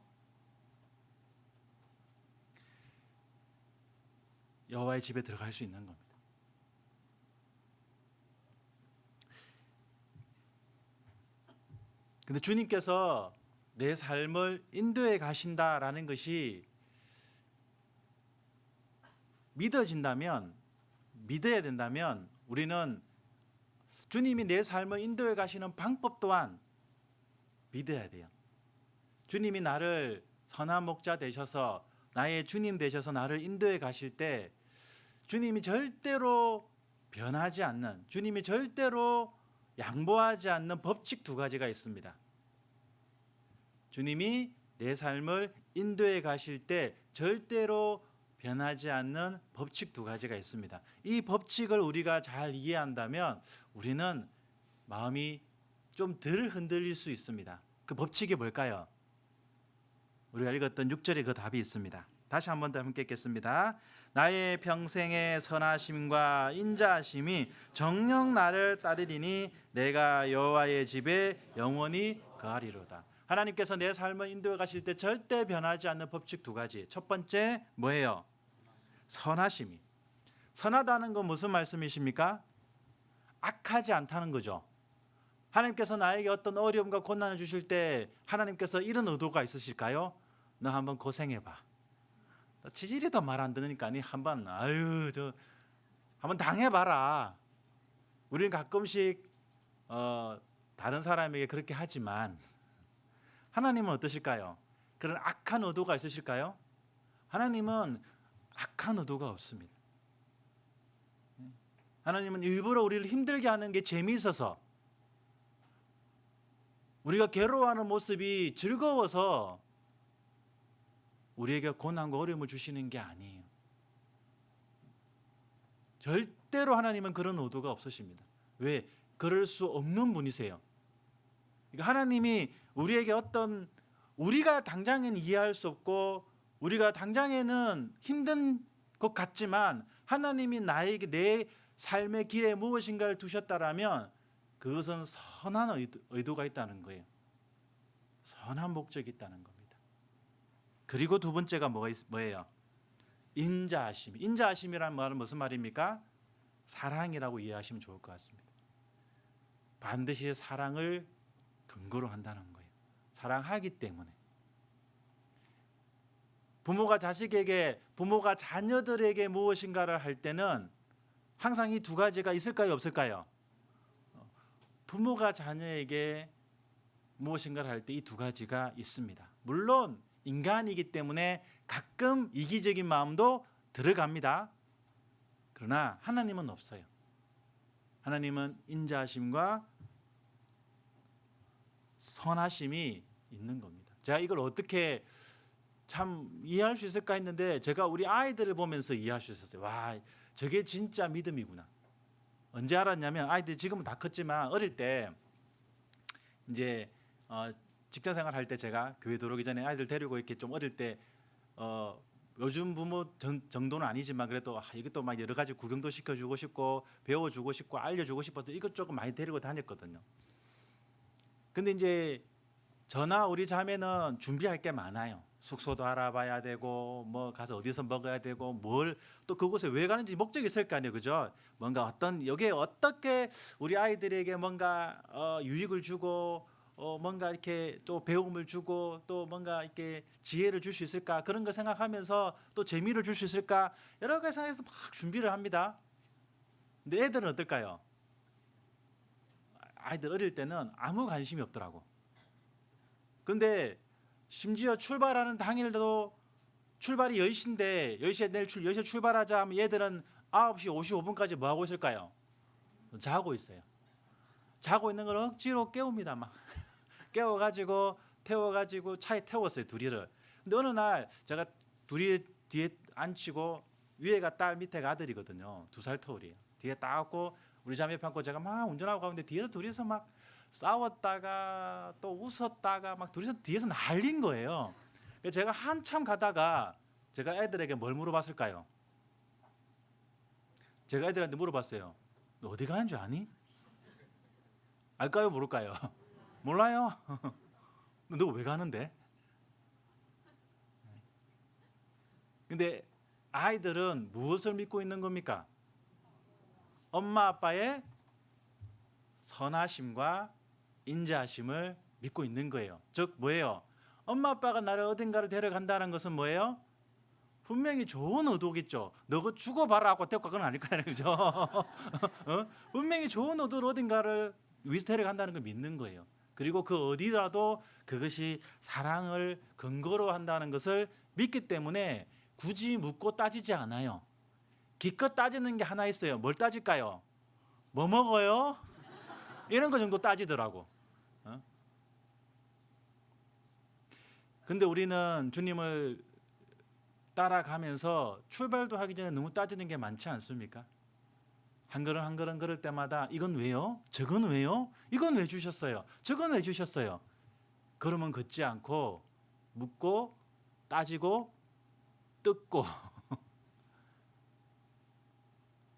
여호와의 집에 들어갈 수 있는 겁니다. 근데 주님께서 내 삶을 인도해 가신다라는 것이 믿어진다면, 믿어야 된다면 우리는 주님이 내 삶을 인도해 가시는 방법 또한 믿어야 돼요. 주님이 나를 선한 목자 되셔서 나의 주님 되셔서 나를 인도해 가실 때 주님이 절대로 변하지 않는, 주님이 절대로 양보하지 않는 법칙 두 가지가 있습니다. 주님이 내 삶을 인도해 가실 때 절대로 변하지 않는 법칙 두 가지가 있습니다. 이 법칙을 우리가 잘 이해한다면 우리는 마음이 좀 덜 흔들릴 수 있습니다. 그 법칙이 뭘까요? 우리가 읽었던 6절에 그 답이 있습니다. 다시 한 번 더 함께 읽겠습니다. 나의 평생의 선하심과 인자하심이 정녕 나를 따르리니 내가 여호와의 집에 영원히 거하리로다. 하나님께서 내 삶을 인도해 가실 때 절대 변하지 않는 법칙 두 가지. 첫 번째 뭐예요? 선하심이. 선하다는 건 무슨 말씀이십니까? 악하지 않다는 거죠. 하나님께서 나에게 어떤 어려움과 고난을 주실 때 하나님께서 이런 의도가 있으실까요? 너 한번 고생해봐. 지질이 더 말 안 듣으니까 니 한번 한번 당해봐라. 우리는 가끔씩 다른 사람에게 그렇게 하지만 하나님은 어떠실까요? 그런 악한 의도가 있으실까요? 하나님은 악한 의도가 없습니다. 하나님은 일부러 우리를 힘들게 하는 게 재미있어서, 우리가 괴로워하는 모습이 즐거워서 우리에게 고난과 어려움을 주시는 게 아니에요. 절대로 하나님은 그런 의도가 없으십니다. 왜? 그럴 수 없는 분이세요. 그러니까 하나님이 우리에게 어떤, 우리가 당장은 이해할 수 없고 우리가 당장에는 힘든 것 같지만 하나님이 나에게 내 삶의 길에 무엇인가를 두셨다라면 그것은 선한 의도가 있다는 거예요. 선한 목적이 있다는 겁니다. 그리고 두 번째가 뭐예요? 인자하심. 인자하심이란 말은 무슨 말입니까? 사랑이라고 이해하시면 좋을 것 같습니다. 반드시 사랑을 근거로 한다는 거예요. 사랑하기 때문에. 부모가 자식에게, 부모가 자녀들에게 무엇인가를 할 때는 항상 이 두 가지가 있을까요, 없을까요? 부모가 자녀에게 무엇인가를 할 때 이 두 가지가 있습니다. 물론 인간이기 때문에 가끔 이기적인 마음도 들어갑니다. 그러나 하나님은 없어요. 하나님은 인자하심과 선하심이 있는 겁니다. 제가 이걸 어떻게 참 이해할 수 있을까 했는데 제가 우리 아이들을 보면서 이해할 수 있었어요. 와, 저게 진짜 믿음이구나. 언제 알았냐면 아이들이 지금은 다 컸지만 어릴 때 이제 직장 생활할 때 제가 교회 들어오기 전에 아이들 데리고 이렇게 좀 어릴 때 요즘 부모 정도는 아니지만 그래도 이것도 막 여러 가지 구경도 시켜주고 싶고 배워주고 싶고 알려주고 싶어서 이것저것 많이 데리고 다녔거든요. 근데 이제 저나 우리 자매는 준비할 게 많아요. 숙소도 알아봐야 되고 뭐 가서 어디서 먹어야 되고 뭘 또 그곳에 왜 가는지 목적이 있을 거 아니에요, 그죠? 뭔가 어떤 여기에 어떻게 우리 아이들에게 뭔가 유익을 주고 뭔가 이렇게 또 배움을 주고 또 뭔가 이렇게 지혜를 줄 수 있을까, 그런 거 생각하면서 또 재미를 줄 수 있을까 여러 가지 생각해서 막 준비를 합니다. 근데 애들은 어떨까요? 아이들 어릴 때는 아무 관심이 없더라고. 근데 심지어 출발하는 당일도 출발이 10시인데 10시에 출발하자 하면 얘들은 9시 55분까지 뭐 하고 있을까요? 자고 있어요. 자고 있는 걸 억지로 깨웁니다. 막 깨워가지고 태워가지고 차에 태웠어요, 둘이를. 근데 어느 날 제가 둘이 뒤에 앉히고 위에가 딸 밑에가 아들이거든요. 2살 터울이에요. 뒤에 딱 앉고 우리 자매 편고 제가 막 운전하고 가는데 뒤에서 둘이서 막 싸웠다가 또 웃었다가 막 둘이서 뒤에서 난린 거예요. 그래서 제가 한참 가다가 제가 애들에게 뭘 물어봤을까요? 제가 애들한테 물어봤어요. 너 어디 가는 줄 아니? 알까요? 모를까요? 몰라요. 너 왜 가는데? 근데 아이들은 무엇을 믿고 있는 겁니까? 엄마 아빠의 선하심과 인자하심을 믿고 있는 거예요. 즉 뭐예요? 엄마 아빠가 나를 어딘가를 데려간다는 것은 뭐예요? 분명히 좋은 의도겠죠. 너 그거 죽어봐라 하고 데리고 간 건 아닐 거예요. 그죠? 분명히 좋은 의도로 어딘가를 위해서 데려간다는 걸 믿는 거예요. 그리고 그 어디라도 그것이 사랑을 근거로 한다는 것을 믿기 때문에 굳이 묻고 따지지 않아요. 기껏 따지는 게 하나 있어요. 뭘 따질까요? 뭐 먹어요? 이런 거 정도 따지더라고. 근데 우리는 주님을 따라가면서 출발도 하기 전에 너무 따지는 게 많지 않습니까? 한 걸음 한 걸음 걸을 때마다 이건 왜요? 저건 왜요? 이건 왜 주셨어요? 저건 왜 주셨어요? 걸음은 걷지 않고 묻고 따지고 뜯고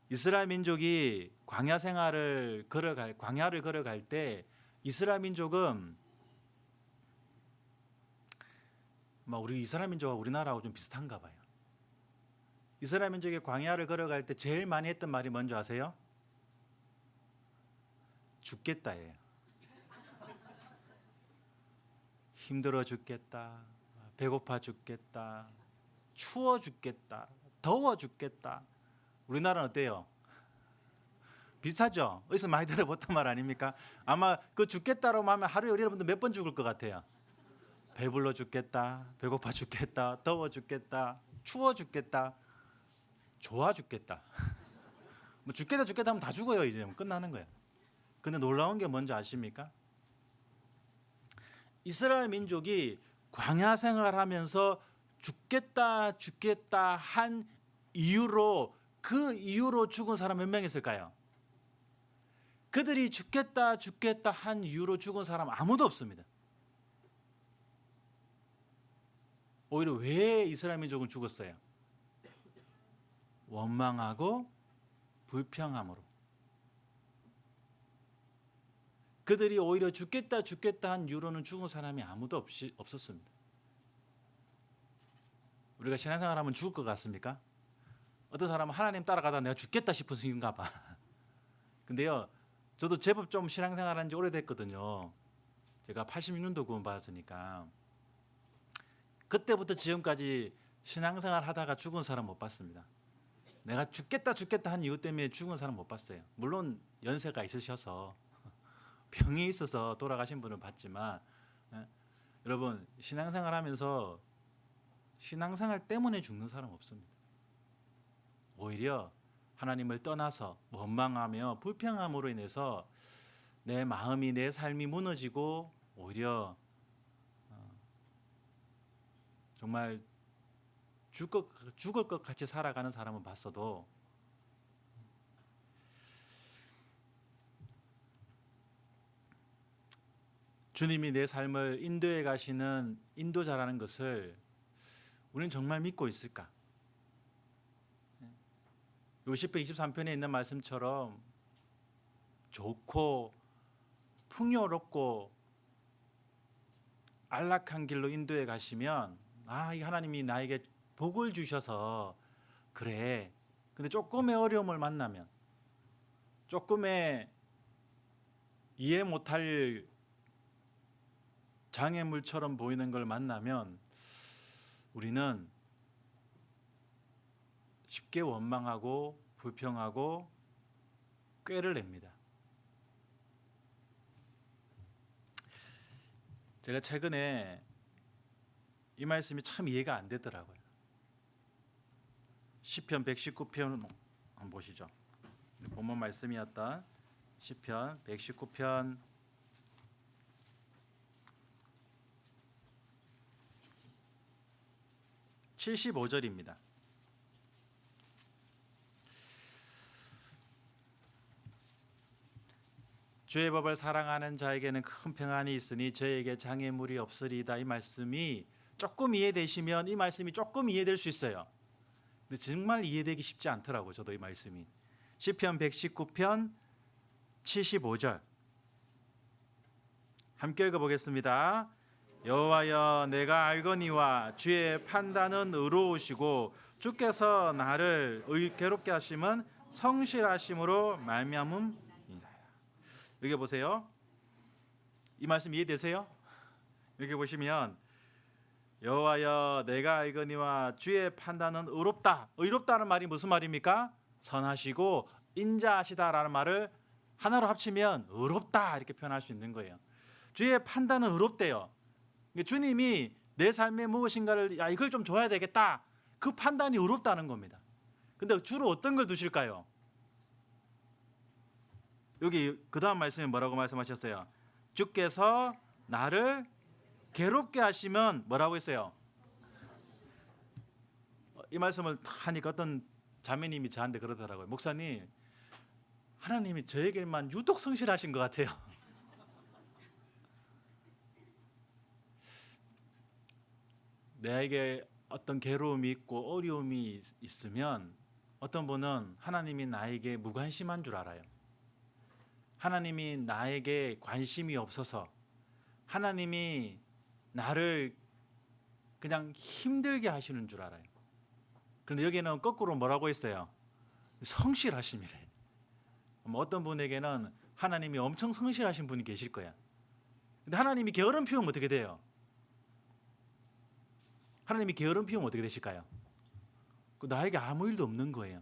이스라엘 민족이 광야를 걸어갈 때 이스라엘 민족은 우리 이스라엘 민족과 우리나라하고 좀 비슷한가 봐요. 이스라엘 민족이 광야를 걸어갈 때 제일 많이 했던 말이 뭔지 아세요? 죽겠다예요. 힘들어 죽겠다. 배고파 죽겠다. 추워 죽겠다. 더워 죽겠다. 우리나라는 어때요? 비슷하죠? 어디서 많이 들어봤던 말 아닙니까? 아마 그 죽겠다라고 하면 하루에 여러분들 몇 번 죽을 것 같아요? 배불러 죽겠다. 배고파 죽겠다. 더워 죽겠다. 추워 죽겠다. 좋아 죽겠다. 뭐 죽겠다 하면 다 죽어요. 이제 끝나는 거예요. 근데 놀라운 게 뭔지 아십니까? 이스라엘 민족이 광야 생활하면서 죽겠다 한 이유로 그 이유로 죽은 사람 몇 명 있을까요? 그들이 죽겠다 한 이유로 죽은 사람 아무도 없습니다. 오히려 왜 이스라엘 민족은 죽었어요? 원망하고 불평함으로. 그들이 오히려 죽겠다 한 이유로는 죽은 사람이 아무도 없었습니다. 우리가 신앙생활하면 죽을 것 같습니까? 어떤 사람은 하나님 따라가다 내가 죽겠다 싶은 생각인가 봐. 근데요, 저도 제법 좀 신앙생활한 지 오래됐거든요. 제가 86년도 구원 받았으니까 그때부터 지금까지 신앙생활 하다가 죽은 사람 못 봤습니다. 내가 죽겠다 한 이유 때문에 죽은 사람 못 봤어요. 물론 연세가 있으셔서 병이 있어서 돌아가신 분을 봤지만 여러분 신앙생활 하면서 신앙생활 때문에 죽는 사람 없습니다. 오히려 하나님을 떠나서 원망하며 불평함으로 인해서 내 마음이 내 삶이 무너지고 오히려 정말 죽을 것 같이 살아가는 사람은 봤어도 주님이 내 삶을 인도해 가시는 인도자라는 것을 우리는 정말 믿고 있을까? 요 시편 23편에 있는 말씀처럼 좋고 풍요롭고 안락한 길로 인도해 가시면 이 하나님이 나에게 복을 주셔서 그래. 근데 조금의 어려움을 만나면 조금의 이해 못할 장애물처럼 보이는 걸 만나면 우리는 쉽게 원망하고 불평하고 꾀를 냅니다. 제가 최근에 이 말씀이 참 이해가 안 되더라고요. 시편 119편 한번 보시죠. 본문 말씀이었던 시편 119편 75절입니다. 주의 법을 사랑하는 자에게는 큰 평안이 있으니 저에게 장애물이 없으리이다. 이 말씀이 조금 이해되시면 이 말씀이 조금 이해될 수 있어요. 근데 정말 이해되기 쉽지 않더라고요. 저도 이 말씀이. 시편 119편 75절 함께 읽어보겠습니다. 여호와여 내가 알거니와 주의 판단은 의로우시고 주께서 나를 괴롭게 하심은 성실하심으로 말미암음이다. 여기 보세요. 이 말씀 이해되세요? 여기 보시면 여호와여 내가 알거니와 주의 판단은 의롭다. 의롭다는 말이 무슨 말입니까? 선하시고 인자하시다라는 말을 하나로 합치면 의롭다 이렇게 표현할 수 있는 거예요. 주의 판단은 의롭대요. 주님이 내 삶에 무엇인가를 이걸 좀 줘야 되겠다. 그 판단이 의롭다는 겁니다. 근데 주로 어떤 걸 두실까요? 여기 그 다음 말씀에 뭐라고 말씀하셨어요? 주께서 나를 괴롭게 하시면 뭐라고 했어요? 이 말씀을 하니까 어떤 자매님이 저한테 그러더라고요. 목사님, 하나님이 저에게만 유독 성실하신 것 같아요. 내게 어떤 괴로움이 있고 어려움이 있으면 어떤 분은 하나님이 나에게 무관심한 줄 알아요. 하나님이 나에게 관심이 없어서 하나님이 나를 그냥 힘들게 하시는 줄 알아요. 그런데 여기는 거꾸로 뭐라고 했어요? 성실하심이래. 어떤 분에게는 하나님이 엄청 성실하신 분이 계실 거야. 근데 하나님이 게으름 피우면 어떻게 돼요? 하나님이 게으름 피우면 어떻게 되실까요? 나에게 아무 일도 없는 거예요.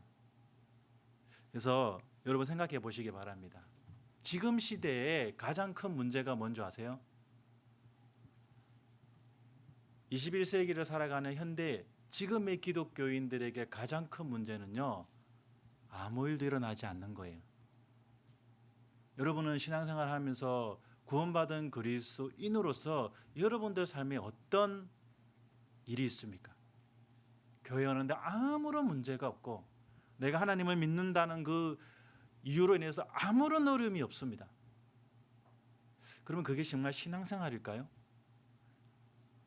그래서 여러분 생각해 보시기 바랍니다. 지금 시대에 가장 큰 문제가 뭔지 아세요? 21세기를 살아가는 현대 지금의 기독교인들에게 가장 큰 문제는요, 아무 일도 일어나지 않는 거예요. 여러분은 신앙생활을 하면서 구원받은 그리스도인으로서 여러분들 삶에 어떤 일이 있습니까? 교회 오는데 아무런 문제가 없고 내가 하나님을 믿는다는 그 이유로 인해서 아무런 어려움이 없습니다. 그러면 그게 정말 신앙생활일까요?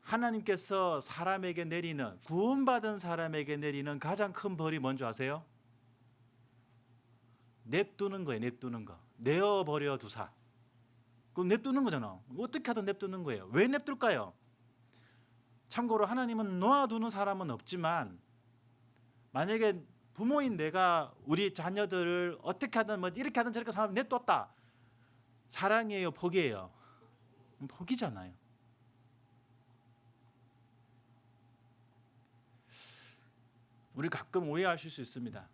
하나님께서 사람에게 내리는, 구원받은 사람에게 내리는 가장 큰 벌이 뭔지 아세요? 냅두는 거예요. 냅두는 거. 내어버려 두사. 그건 냅두는 거잖아. 어떻게 하든 냅두는 거예요. 왜 냅둘까요? 참고로 하나님은 놓아두는 사람은 없지만 만약에 부모인 내가 우리 자녀들을 어떻게 하든 뭐 이렇게 하든 저렇게 사람 냅뒀다. 사랑이에요, 복이에요? 복이잖아요. 우리 가끔 오해하실 수 있습니다.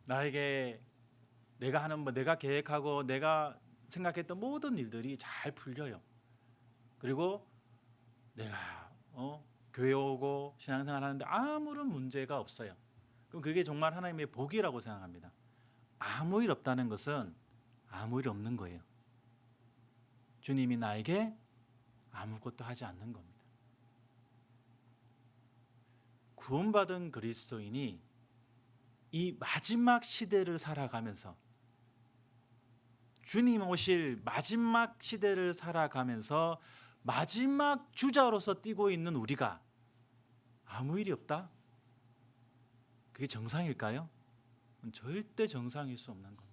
나에게 내가 하는 내가 계획하고 내가 생각했던 모든 일들이 잘 풀려요. 그리고 내가 교회 오고 신앙생활 하는데 아무런 문제가 없어요. 그럼 그게 정말 하나님의 복이라고 생각합니다. 아무 일 없다는 것은 아무 일 없는 거예요. 주님이 나에게 아무것도 하지 않는 겁니다. 구원받은 그리스도인이 이 마지막 시대를 살아가면서 주님 오실 마지막 시대를 살아가면서 마지막 주자로서 뛰고 있는 우리가 아무 일이 없다? 그게 정상일까요? 절대 정상일 수 없는 겁니다.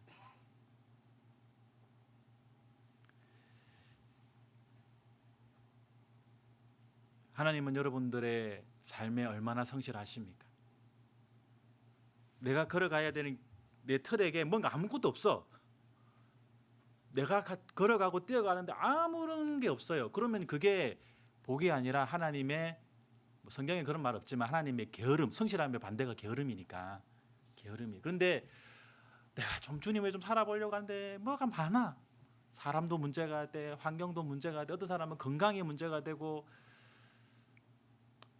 하나님은 여러분들의 삶에 얼마나 성실하십니까? 내가 걸어가야 되는 내 틀에게 뭔가 아무것도 없어. 내가 걸어가고 뛰어가는데 아무런 게 없어요. 그러면 그게 복이 아니라 하나님의, 성경에 그런 말 없지만 하나님의 게으름, 성실함의 반대가 게으름이니까 게으름이. 그런데 내가 좀 주님을 좀 살아보려고 하는데 뭐가 많아. 사람도 문제가 돼, 환경도 문제가 돼, 어떤 사람은 건강이 문제가 되고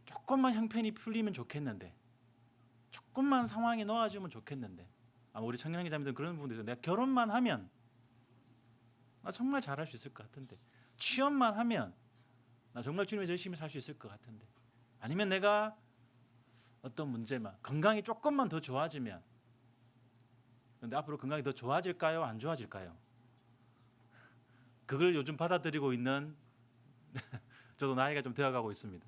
조금만 형편이 풀리면 좋겠는데, 조금만 상황이 놓아지면 좋겠는데, 아마 우리 청년기자님들 그런 분들 있어요. 내가 결혼만 하면 나 정말 잘할 수 있을 것 같은데, 취업만 하면 나 정말 주님의 열심히 살 수 있을 것 같은데, 아니면 내가 어떤 문제만, 건강이 조금만 더 좋아지면, 근데 앞으로 건강이 더 좋아질까요? 안 좋아질까요? 그걸 요즘 받아들이고 있는 저도 나이가 좀 되어가고 있습니다.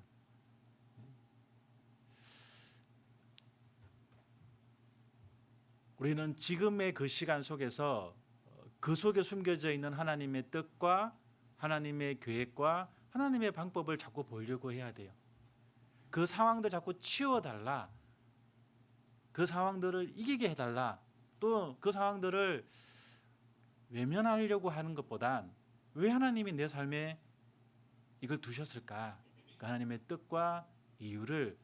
우리는 지금의 그 시간 속에서 그 속에 숨겨져 있는 하나님의 뜻과 하나님의 계획과 하나님의 방법을 자꾸 보려고 해야 돼요. 그 상황들 자꾸 치워달라. 그 상황들을 이기게 해달라. 또 그 상황들을 외면하려고 하는 것보단 왜 하나님이 내 삶에 이걸 두셨을까? 그 하나님의 뜻과 이유를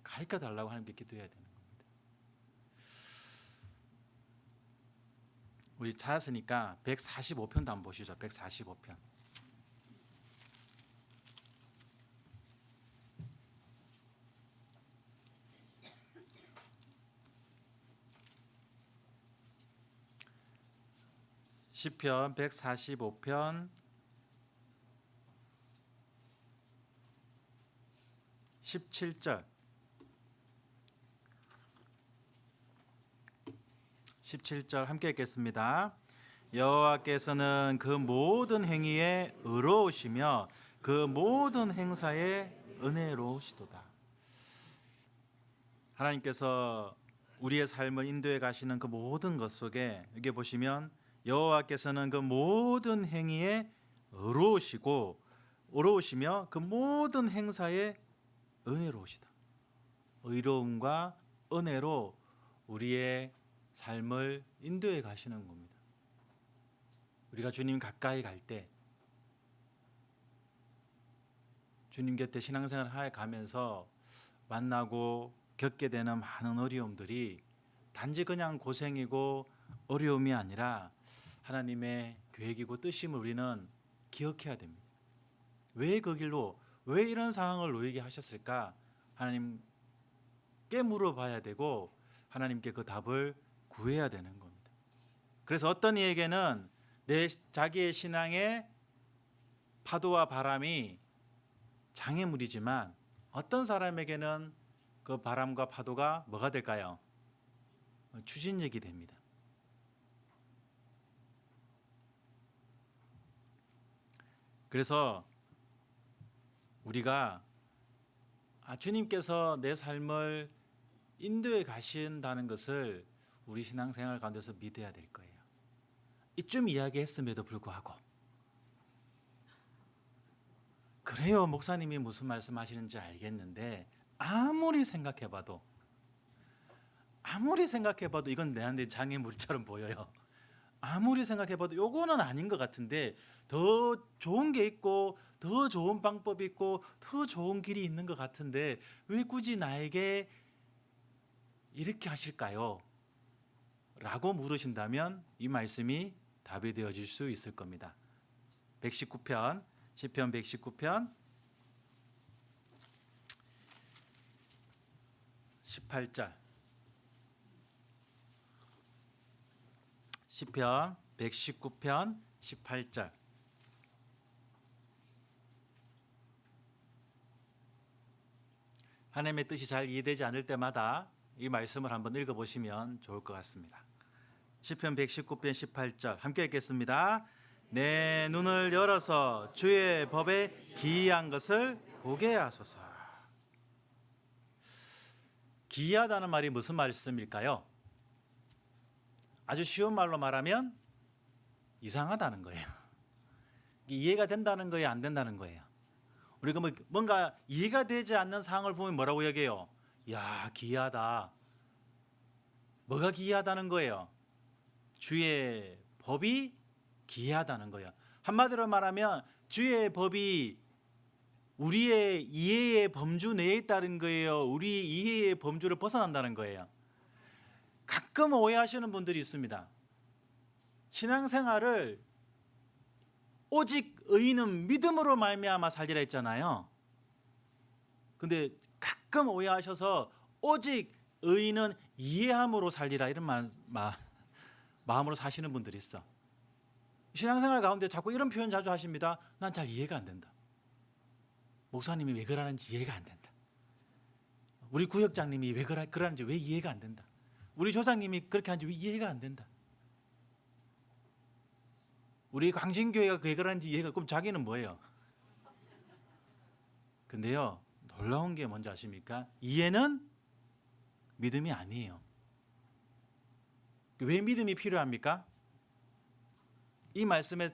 가르쳐 달라고 하나님께 기도해야 되는 겁니다. 우리 찾았으니까 145편도 한번 보시죠. 145편. 시편 145편 17절 17절 함께 읽겠습니다. 여호와께서는 그 모든 행위에 의로우시며 그 모든 행사에 은혜로우시도다. 하나님께서 우리의 삶을 인도해 가시는 그 모든 것 속에 여기 보시면 여호와께서는 그 모든 행위에 의로우시며 그 모든 행사에 은혜로우시다. 의로움과 은혜로 우리의 삶을 인도해 가시는 겁니다. 우리가 주님 가까이 갈 때, 주님 곁에 신앙생활을 해 가면서 만나고 겪게 되는 많은 어려움들이 단지 그냥 고생이고 어려움이 아니라 하나님의 계획이고 뜻임을 우리는 기억해야 됩니다. 왜 그 길로, 왜 이런 상황을 놓이게 하셨을까? 하나님께 물어봐야 되고 하나님께 그 답을 구해야 되는 겁니다. 그래서 어떤 이에게는 자기의 신앙의 파도와 바람이 장애물이지만 어떤 사람에게는 그 바람과 파도가 뭐가 될까요? 추진력이 됩니다. 그래서 우리가 주님께서 내 삶을 인도해 가신다는 것을 우리 신앙생활 가운데서 믿어야 될 거예요. 이쯤 이야기했음에도 불구하고 그래요, 목사님이 무슨 말씀하시는지 알겠는데 아무리 생각해봐도 이건 내한테 장애물처럼 보여요. 아무리 생각해봐도 요거는 아닌 것 같은데 더 좋은 게 있고 더 좋은 방법이 있고 더 좋은 길이 있는 것 같은데 왜 굳이 나에게 이렇게 하실까요? 라고 물으신다면 이 말씀이 답이 되어질 수 있을 겁니다. 119편, 시편 119편 18절 시편 119편 18절 하나님의 뜻이 잘 이해되지 않을 때마다 이 말씀을 한번 읽어보시면 좋을 것 같습니다. 시편 119편 18절 함께 읽겠습니다. 내 눈을 열어서 주의 법에 기이한 것을 보게 하소서. 기이하다는 말이 무슨 말씀일까요? 아주 쉬운 말로 말하면 이상하다는 거예요. 이해가 된다는 거예요, 안 된다는 거예요? 우리가 뭔가 이해가 되지 않는 상황을 보면 뭐라고 여겨요? 야, 기이하다. 뭐가 기이하다는 거예요? 주의 법이 기이하다는 거예요. 한마디로 말하면 주의 법이 우리의 이해의 범주 내에 있다는 거예요. 우리 이해의 범주를 벗어난다는 거예요. 가끔 오해하시는 분들이 있습니다. 신앙생활을 오직 의인은 믿음으로 말미암아 살리라 했잖아요. 근데 가끔 오해하셔서 오직 의인은 이해함으로 살리라 이런 마음으로 사시는 분들이 있어. 신앙생활 가운데 자꾸 이런 표현 자주 하십니다. 난 잘 이해가 안 된다. 목사님이 왜 그러는지 이해가 안 된다. 우리 구역장님이 왜 그러는지 왜 이해가 안 된다. 우리 조장님이 그렇게 하는지 왜 이해가 안 된다. 우리 광신교회가 왜 그러는지 이해가. 그럼 자기는 뭐예요? 근데요, 놀라운 게 뭔지 아십니까? 이해는 믿음이 아니에요. 왜 믿음이 필요합니까? 이 말씀에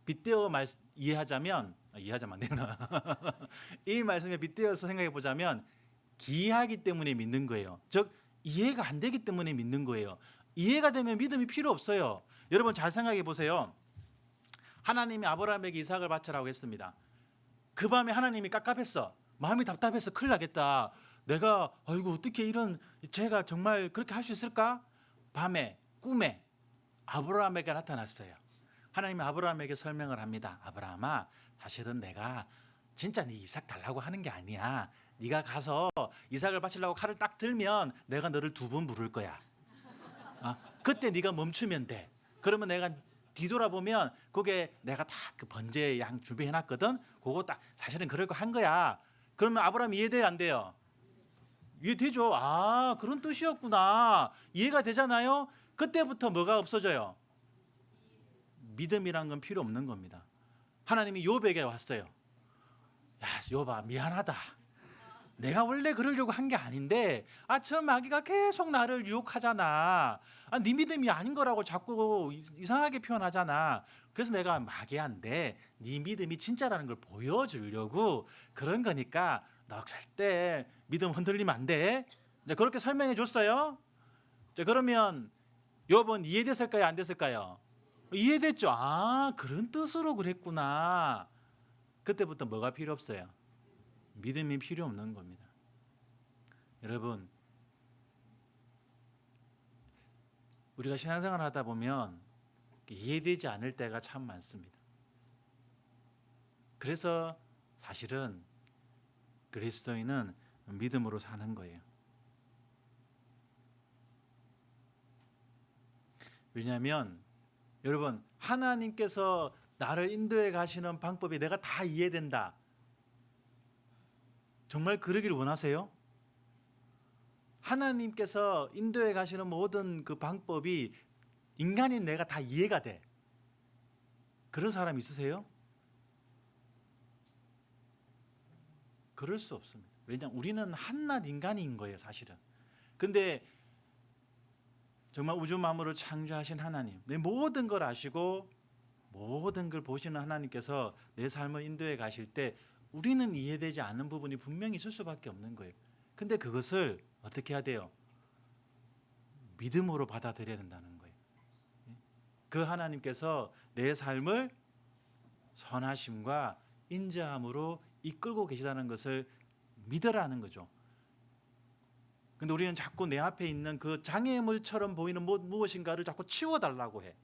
빗대어 이해하자면 이해하자면 안 되나? 이 말씀에 빗대어서 생각해 보자면 기이하기 때문에 믿는 거예요. 즉 이해가 안 되기 때문에 믿는 거예요. 이해가 되면 믿음이 필요 없어요. 여러분 잘 생각해 보세요. 하나님이 아브라함에게 이삭을 바치라고 했습니다. 그 밤에 하나님이 깝깝했어. 마음이 답답해서 큰일 나겠다. 내가 아이고 어떻게 이런 제가 정말 그렇게 할 수 있을까? 밤에 꿈에 아브라함에게 나타났어요. 하나님이 아브라함에게 설명을 합니다. 아브라함아, 사실은 내가 진짜 네 이삭 달라고 하는 게 아니야. 네가 가서 이삭을 바치려고 칼을 딱 들면 내가 너를 2번 부를 거야. 그때 네가 멈추면 돼. 그러면 내가 뒤돌아보면 그게 내가 다 그 번제 양 준비해 놨거든. 그거 딱 사실은 그럴 거 한 거야. 그러면 아브라함 이해돼요, 안 돼요? 이해되죠? 아, 그런 뜻이었구나. 이해가 되잖아요. 그때부터 뭐가 없어져요? 믿음이란 건 필요 없는 겁니다. 하나님이 욥에게 왔어요. 야, 욥아, 미안하다. 내가 원래 그러려고 한 게 아닌데 저 마귀가 계속 나를 유혹하잖아. 네 믿음이 아닌 거라고 자꾸 이상하게 표현하잖아. 그래서 내가 마귀한데 네 믿음이 진짜라는 걸 보여주려고 그런 거니까 너 절대 믿음 흔들리면 안 돼. 그렇게 설명해 줬어요. 그러면 욥은 이해됐을까요? 안 됐을까요? 이해됐죠. 그런 뜻으로 그랬구나. 그때부터 뭐가 필요 없어요? 믿음이 필요 없는 겁니다. 여러분, 우리가 신앙생활 하다 보면 이해되지 않을 때가 참 많습니다. 그래서 사실은 그리스도인은 믿음으로 사는 거예요. 왜냐하면 여러분, 하나님께서 나를 인도해 가시는 방법이 내가 다 이해된다. 정말 그러길 원하세요? 하나님께서 인도해 가시는 모든 그 방법이 인간인 내가 다 이해가 돼. 그런 사람 있으세요? 그럴 수 없습니다. 왜냐하면 우리는 한낱 인간인 거예요, 사실은. 근데 정말 우주 만물을 창조하신 하나님, 내 모든 걸 아시고 모든 걸 보시는 하나님께서 내 삶을 인도해 가실 때 우리는 이해되지 않는 부분이 분명히 있을 수밖에 없는 거예요. 근데 그것을 어떻게 해야 돼요? 믿음으로 받아들여야 된다는 거예요. 그 하나님께서 내 삶을 선하심과 인자함으로 이끌고 계시다는 것을 믿으라는 거죠. 근데 우리는 자꾸 내 앞에 있는 그 장애물처럼 보이는 무엇인가를 자꾸 치워달라고 해.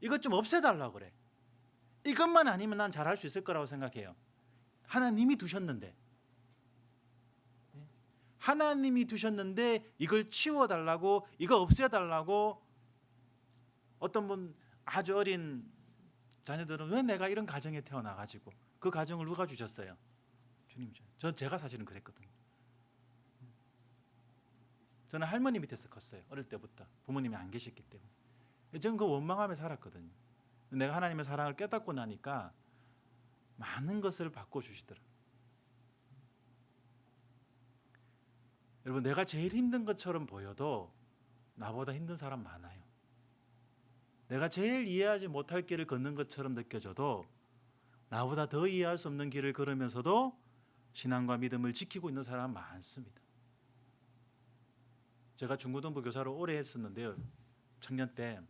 이것 좀 없애달라고 그래. 이것만 아니면 난 잘할 수 있을 거라고 생각해요. 하나님이 두셨는데 이걸 치워달라고, 이거 없애달라고. 어떤 분 아주 어린 자녀들은 왜 내가 이런 가정에 태어나가지고, 그 가정을 누가 주셨어요? 주님이죠. 제가 사실은 그랬거든요. 저는 할머니 밑에서 컸어요. 어릴 때부터 부모님이 안 계셨기 때문에. 저는 그 원망하며 살았거든요. 내가 하나님의 사랑을 깨닫고 나니까 많은 것을 바꿔주시더라고요. 여러분, 내가 제일 힘든 것처럼 보여도 나보다 힘든 사람 많아요. 내가 제일 이해하지 못할 길을 걷는 것처럼 느껴져도 나보다 더 이해할 수 없는 길을 걸으면서도 신앙과 믿음을 지키고 있는 사람 많습니다. 제가 중고등부 교사를 오래 했었는데요. 청년 때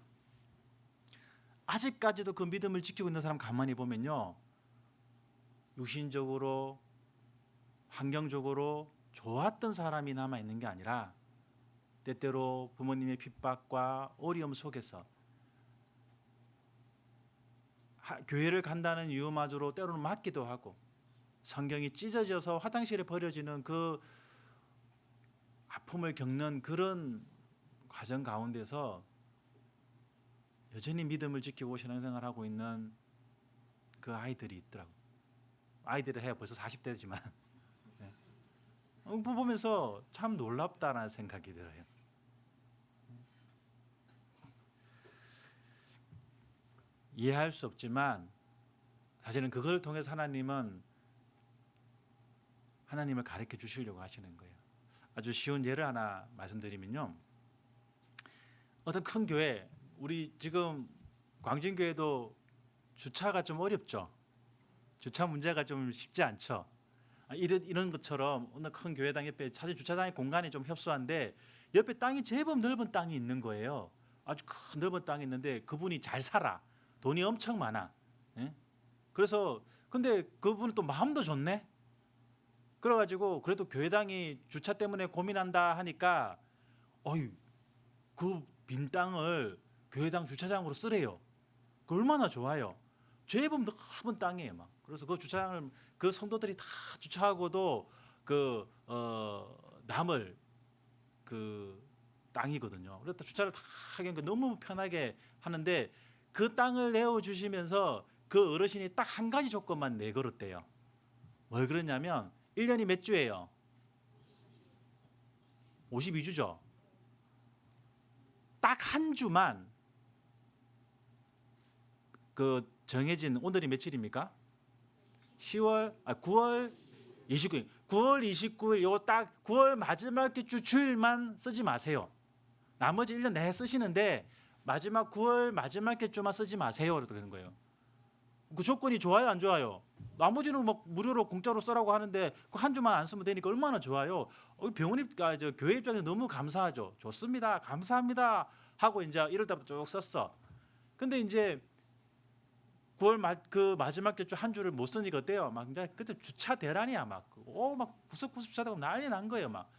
아직까지도 그 믿음을 지키고 있는 사람 가만히 보면요, 육신적으로 환경적으로 좋았던 사람이 남아있는 게 아니라 때때로 부모님의 핍박과 어려움 속에서 교회를 간다는 이유마저로 때로는 맞기도 하고 성경이 찢어져서 화장실에 버려지는 그 아픔을 겪는 그런 과정 가운데서 여전히 믿음을 지키고 신앙생활을 하고 있는 그 아이들이 있더라고요. 아이들을 해야 벌써 40대지만 보면서 참 놀랍다라는 생각이 들어요. 이해할 수 없지만 사실은 그걸 통해서 하나님은 하나님을 가르쳐 주시려고 하시는 거예요. 아주 쉬운 예를 하나 말씀드리면요, 어떤 큰 교회, 우리 지금 광진교회도 주차가 좀 어렵죠. 주차 문제가 좀 쉽지 않죠. 이런 것처럼 어느 큰 교회당 옆에 사실 주차장의 공간이 좀 협소한데 옆에 땅이 제법 넓은 땅이 있는 거예요. 아주 큰 넓은 땅이 있는데 그분이 잘 살아. 돈이 엄청 많아. 예? 그래서 근데 그분은 또 마음도 좋네. 그래가지고 그래도 교회당이 주차 때문에 고민한다 하니까 어이 그 빈 땅을 교회당 주차장으로 쓰래요. 그 얼마나 좋아요. 제법 넓은 땅이에요, 막. 그래서 그 주차장을 그 성도들이 다 주차하고도 남을 그 땅이거든요. 그래서 주차를 다 하니까 너무 편하게 하는데 그 땅을 내어 주시면서 그 어르신이 딱 한 가지 조건만 내걸었대요. 뭘 그러냐면 1년이 몇 주예요? 52주죠. 딱 한 주만 그 정해진 오늘이 며칠입니까? 9월 29일. 9월 29일 요 딱 9월 마지막 주 주일만 쓰지 마세요. 나머지 1년 내내 쓰시는데 마지막 9월 마지막 주만 쓰지 마세요. 그러는 거예요. 그 조건이 좋아요, 안 좋아요? 나머지는 막 무료로 공짜로 쓰라고 하는데 그 한 주만 안 쓰면 되니까 얼마나 좋아요. 저 교회 입장에서 너무 감사하죠. 좋습니다, 감사합니다 하고 이제 1월 달부터 쭉 썼어. 근데 이제 9월 그 마지막 주 한 주를 못 쓰니까 어때요? 막 이제 그때 주차 대란이야, 막 구석구석 주차되고 난리 난 거예요, 막.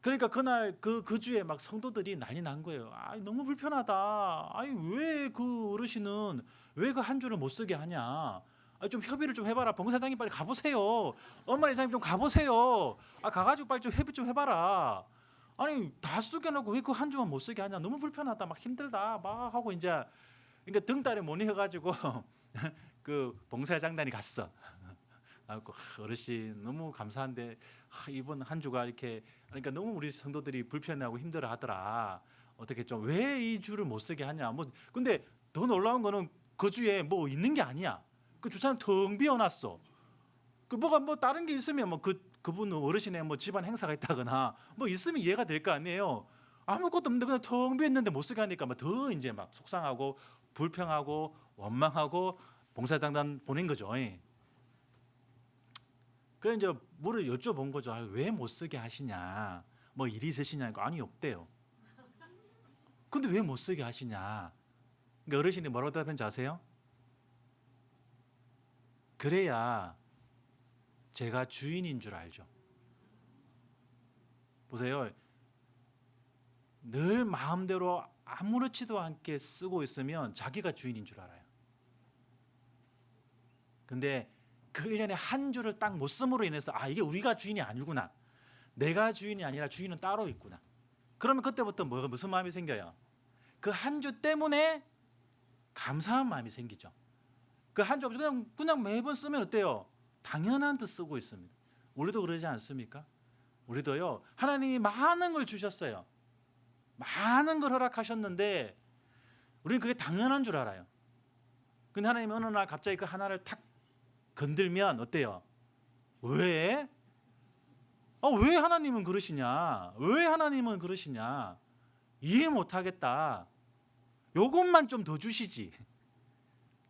그러니까 그날 그 주에 막 성도들이 난리 난 거예요. 아, 너무 불편하다. 아니 왜 그 어르신은 왜 그 한 주를 못 쓰게 하냐? 아, 좀 협의를 좀 해봐라. 봉사장님 빨리 가보세요. 엄마 이사님 좀 가보세요. 아, 가가지고 빨리 좀 협의 좀 해봐라. 아니 다 쓰게 해놓고 왜 그 한 주만 못 쓰게 하냐? 너무 불편하다. 막 힘들다. 막 하고 이제 그러니까 등달에 못 이어가지고 그 봉사장단이 갔어. 아이고 어르신 너무 감사한데 이번 한 주가 이렇게 그러니까 너무 우리 성도들이 불편해하고 힘들어하더라. 어떻게 좀 왜 이 주를 못 쓰게 하냐. 뭐 근데 더 놀라운 거는 그 주에 뭐 있는 게 아니야. 그 주차는 텅 비어놨어. 그 뭐가 뭐 다른 게 있으면 뭐 그분 어르신의 뭐 집안 행사가 있다거나 뭐 있으면 이해가 될 거 아니에요. 아무것도 없는데 그냥 텅 비었는데 못 쓰게 하니까 막 더 이제 막 속상하고 불평하고 원망하고 봉사단단 보낸 거죠. 그래 이제 뭐를 여쭤본 거죠. 왜 못 쓰게 하시냐? 뭐 일이 있으시냐니까 아니 없대요. 근데 왜 못 쓰게 하시냐? 그러니까 어르신이 뭐라고 대답했는지 아세요? 그래야 제가 주인인 줄 알죠. 보세요. 늘 마음대로 아무렇지도 않게 쓰고 있으면 자기가 주인인 줄 알아요. 근데 그 1년에 한 주를 딱 못 쓰므로 인해서 이게 우리가 주인이 아니구나. 내가 주인이 아니라 주인은 따로 있구나. 그러면 그때부터 무슨 마음이 생겨요? 그 한 주 때문에 감사한 마음이 생기죠. 그 한 주 그냥 매번 쓰면 어때요? 당연한 듯 쓰고 있습니다. 우리도 그러지 않습니까? 우리도요. 하나님이 많은 걸 주셨어요. 많은 걸 허락하셨는데 우리는 그게 당연한 줄 알아요. 근데 하나님이 어느 날 갑자기 그 하나를 탁 건들면 어때요? 왜? 왜 하나님은 그러시냐? 왜 하나님은 그러시냐? 이해 못하겠다. 요것만 좀 더 주시지.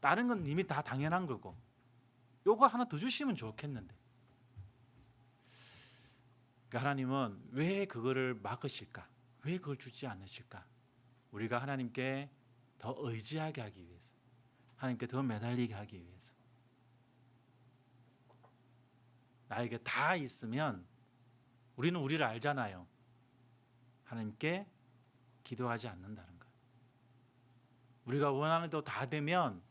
다른 건 이미 다 당연한 거고. 요거 하나 더 주시면 좋겠는데. 그러니까 하나님은 왜 그거를 막으실까? 왜 그걸 주지 않으실까? 우리가 하나님께 더 의지하게 하기 위해서. 하나님께 더 매달리게 하기 위해서. 나에게 다 있으면 우리는 우리를 알잖아요. 하나님께 기도하지 않는다는 것. 우리가 원하는 대로 다 되면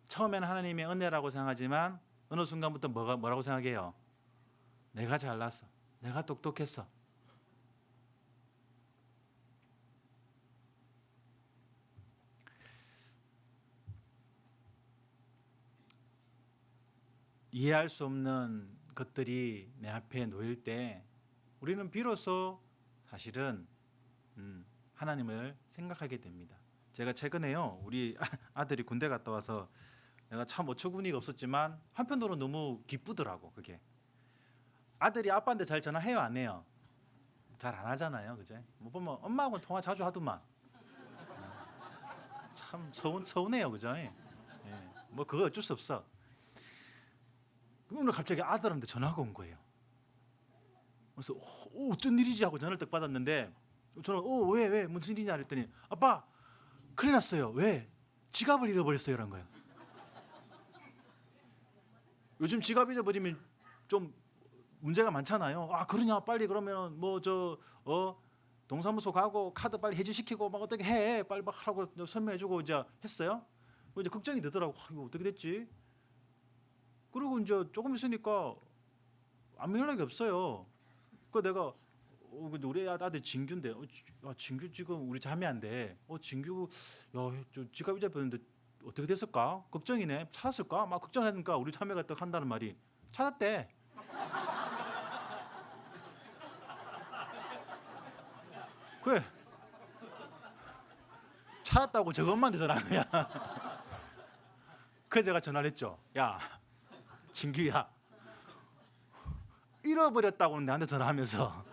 처음에는 하나님의 은혜라고 생각하지만 어느 순간부터 뭐라고 생각해요? 내가 잘났어. 내가 똑똑했어. 이해할 수 없는 것들이 내 앞에 놓일 때 우리는 비로소 사실은 하나님을 생각하게 됩니다. 제가 최근에요. 우리 아들이 군대 갔다 와서 내가 참 어처구니가 없었지만 한편으로 너무 기쁘더라고. 그게 아들이 아빠한테 잘 전화해요, 안 해요? 잘 안 하잖아요, 그죠? 뭐 보면 엄마하고 통화 자주 하더만. 참 서운해요, 그죠? 예. 뭐 그거 어쩔 수 없어. 오늘 갑자기 아들한테 전화가 온 거예요. 그래서 어쩐 일이지 하고 전화를 딱 받았는데 저는 왜 무슨 일이냐 그랬더니 아빠 큰일 났어요. 왜? 지갑을 잃어버렸어요 라는 거예요. 요즘 지갑 잃어버리면 좀 문제가 많잖아요. 아 그러냐 빨리 그러면 뭐 동사무소 가고 카드 빨리 해지시키고 막 어떻게 해 빨리 막 하라고 설명해주고 이제 했어요. 이제 걱정이 되더라고. 이거 어떻게 됐지? 그리고 이제 조금 있으니까 아무 연락이 없어요. 그 내가 근데 우리 아들 진규인데 진규 지금 우리 자매한데 진규 저 지갑 잊어버렸는데 어떻게 됐을까? 걱정이네. 찾았을까? 막 걱정하니까 우리 자매가 딱 한다는 말이 찾았대. 그래 찾았다고 저것만 전화한 거야. 그래서 제가 전화를 했죠. 야 진규야 잃어버렸다고는 나한테 전화하면서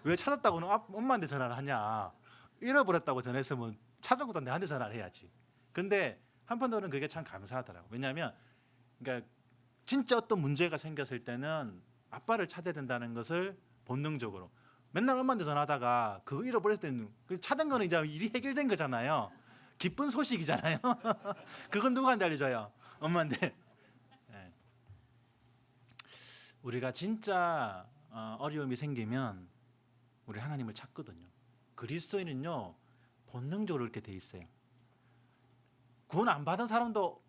왜 찾았다고는 엄마한테 전화를 하냐. 잃어버렸다고 전화했으면 찾은 것도 나한테 전화를 해야지. 근데 한편으로는 그게 참 감사하더라고. 왜냐하면 그러니까 진짜 어떤 문제가 생겼을 때는 아빠를 찾아야 된다는 것을 본능적으로 맨날 엄마한테 전화하다가 그거 잃어버렸을 때는 찾은 거는 이제 일이 해결된 거잖아요. 기쁜 소식이잖아요. 그건 누구한테 알려줘요? 엄마한테. 네. 우리가 진짜 어려움이 생기면 우리 하나님을 찾거든요. 그리스도인은요 본능적으로 이렇게 돼 있어요. 구원 안 받은 사람도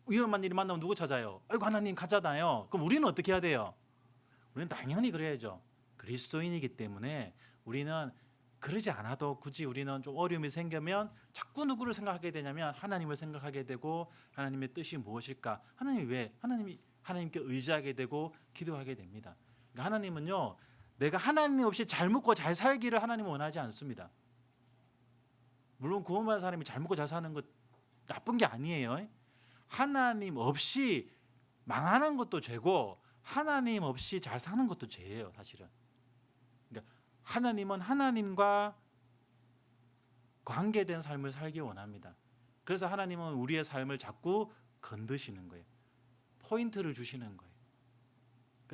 위험한 일이 만나면 누구 찾아요? 아이고 하나님 가잖아요. 그럼 우리는 어떻게 해야 돼요? 우리는 당연히 그래야죠. 그리스도인이기 때문에 우리는 그러지 않아도 굳이 우리는 좀 어려움이 생기면 자꾸 누구를 생각하게 되냐면 하나님을 생각하게 되고 하나님의 뜻이 무엇일까? 하나님이 왜? 하나님께 의지하게 되고 기도하게 됩니다. 그러니까 하나님은요 내가 하나님 없이 잘 먹고 잘 살기를 하나님은 원하지 않습니다. 물론 구원받은 사람이 잘 먹고 잘 사는 것 나쁜 게 아니에요. 하나님 없이 망하는 것도 죄고 하나님 없이 잘 사는 것도 죄예요, 사실은. 그러니까 하나님은 하나님과 관계된 삶을 살기 원합니다. 그래서 하나님은 우리의 삶을 자꾸 건드시는 거예요. 포인트를 주시는 거예요.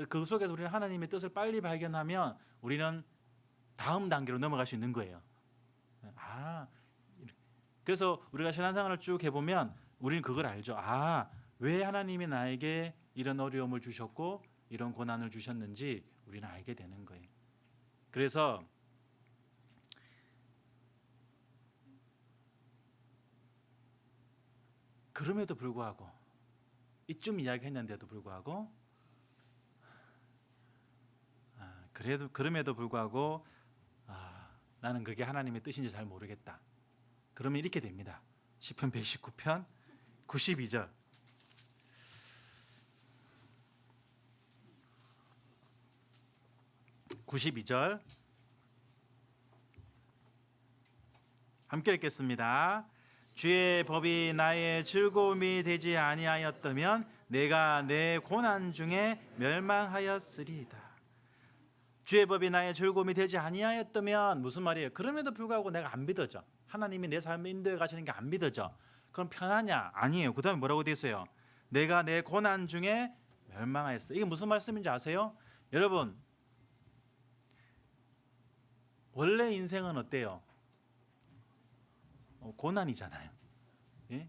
그 속에서 우리는 하나님의 뜻을 빨리 발견하면 우리는 다음 단계로 넘어갈 수 있는 거예요. 그래서 우리가 신앙생활을 쭉 해보면 우리는 그걸 알죠. 왜 하나님이 나에게 이런 어려움을 주셨고 이런 고난을 주셨는지 우리는 알게 되는 거예요. 그래서 그럼에도 불구하고 이쯤 이야기했는데도 불구하고 그럼에도 불구하고 나는 그게 하나님의 뜻인지 잘 모르겠다. 그러면 이렇게 됩니다. 시편 119편 92절. 함께 읽겠습니다. 주의 법이 나의 즐거움이 되지 아니하였다면 내가 내 고난 중에 멸망하였으리이다. 주의 법이 나의 즐거움이 되지 아니하였다면 무슨 말이에요? 그럼에도 불구하고 내가 안 믿어져. 하나님이 내 삶을 인도해 가시는 게 안 믿어져. 그럼 편하냐? 아니에요. 그 다음에 뭐라고 되어 있어요? 내가 내 고난 중에 멸망하였어. 이게 무슨 말씀인지 아세요? 여러분 원래 인생은 어때요? 고난이잖아요. 예?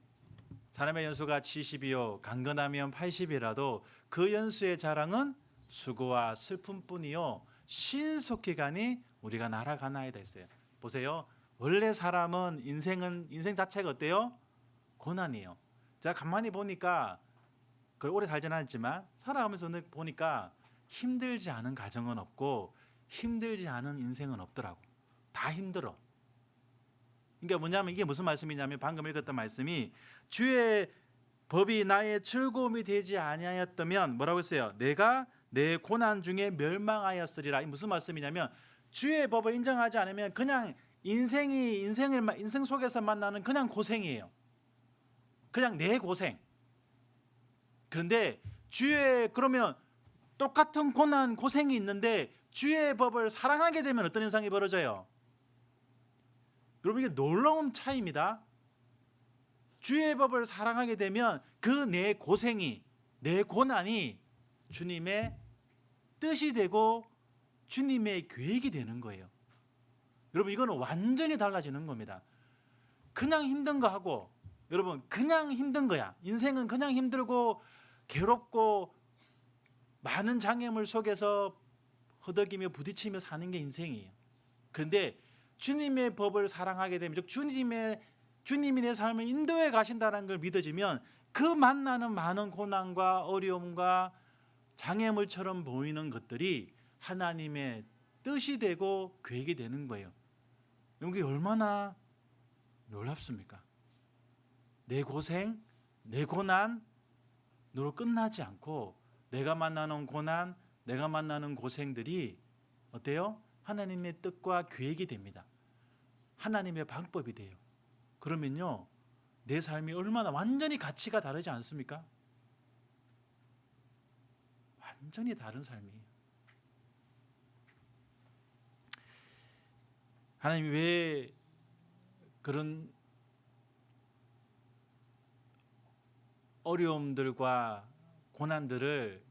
사람의 연수가 70이요 강건하면 80이라도 그 연수의 자랑은 수고와 슬픔뿐이요 신속히 가니 우리가 날아가나이다 했어요. 보세요. 원래 사람은 인생 자체가 어때요? 고난이에요. 제가 가만히 보니까 그걸 오래 살지는 않았지만 살아가면서 보니까 힘들지 않은 가정은 없고 힘들지 않은 인생은 없더라고. 다 힘들어. 그러니까 뭐냐면 이게 무슨 말씀이냐면 방금 읽었던 말씀이 주의 법이 나의 즐거움이 되지 아니하였다면 뭐라고 했어요? 내가 내 고난 중에 멸망하였으리라. 이 무슨 말씀이냐면 주의 법을 인정하지 않으면 그냥 인생 속에서 만나는 그냥 고생이에요. 그냥 내 고생. 그런데 그러면 똑같은 고생이 있는데 주의 법을 사랑하게 되면 어떤 현상이 벌어져요? 여러분, 이게 놀라운 차이입니다. 주의 법을 사랑하게 되면 그 내 고생이, 내 고난이 주님의 뜻이 되고 주님의 계획이 되는 거예요. 여러분, 이거는 완전히 달라지는 겁니다. 그냥 힘든 거 하고, 여러분, 그냥 힘든 거야. 인생은 그냥 힘들고 괴롭고 많은 장애물 속에서 허덕이며 부딪히며 사는 게 인생이에요. 그런데 주님의 법을 사랑하게 되면, 즉 주님이 내 삶을 인도해 가신다는 걸 믿어지면 그 만나는 많은 고난과 어려움과 장애물처럼 보이는 것들이 하나님의 뜻이 되고 계획이 되는 거예요. 이게 얼마나 놀랍습니까? 내 고생, 내 고난 너로 끝나지 않고 내가 만나는 고난, 내가 만나는 고생들이 어때요? 하나님의 뜻과 계획이 됩니다. 하나님의 방법이 돼요. 그러면요, 내 삶이 얼마나 완전히 가치가 다르지 않습니까? 완전히 다른 삶이에요. 하나님이 왜 그런 어려움들과 고난들을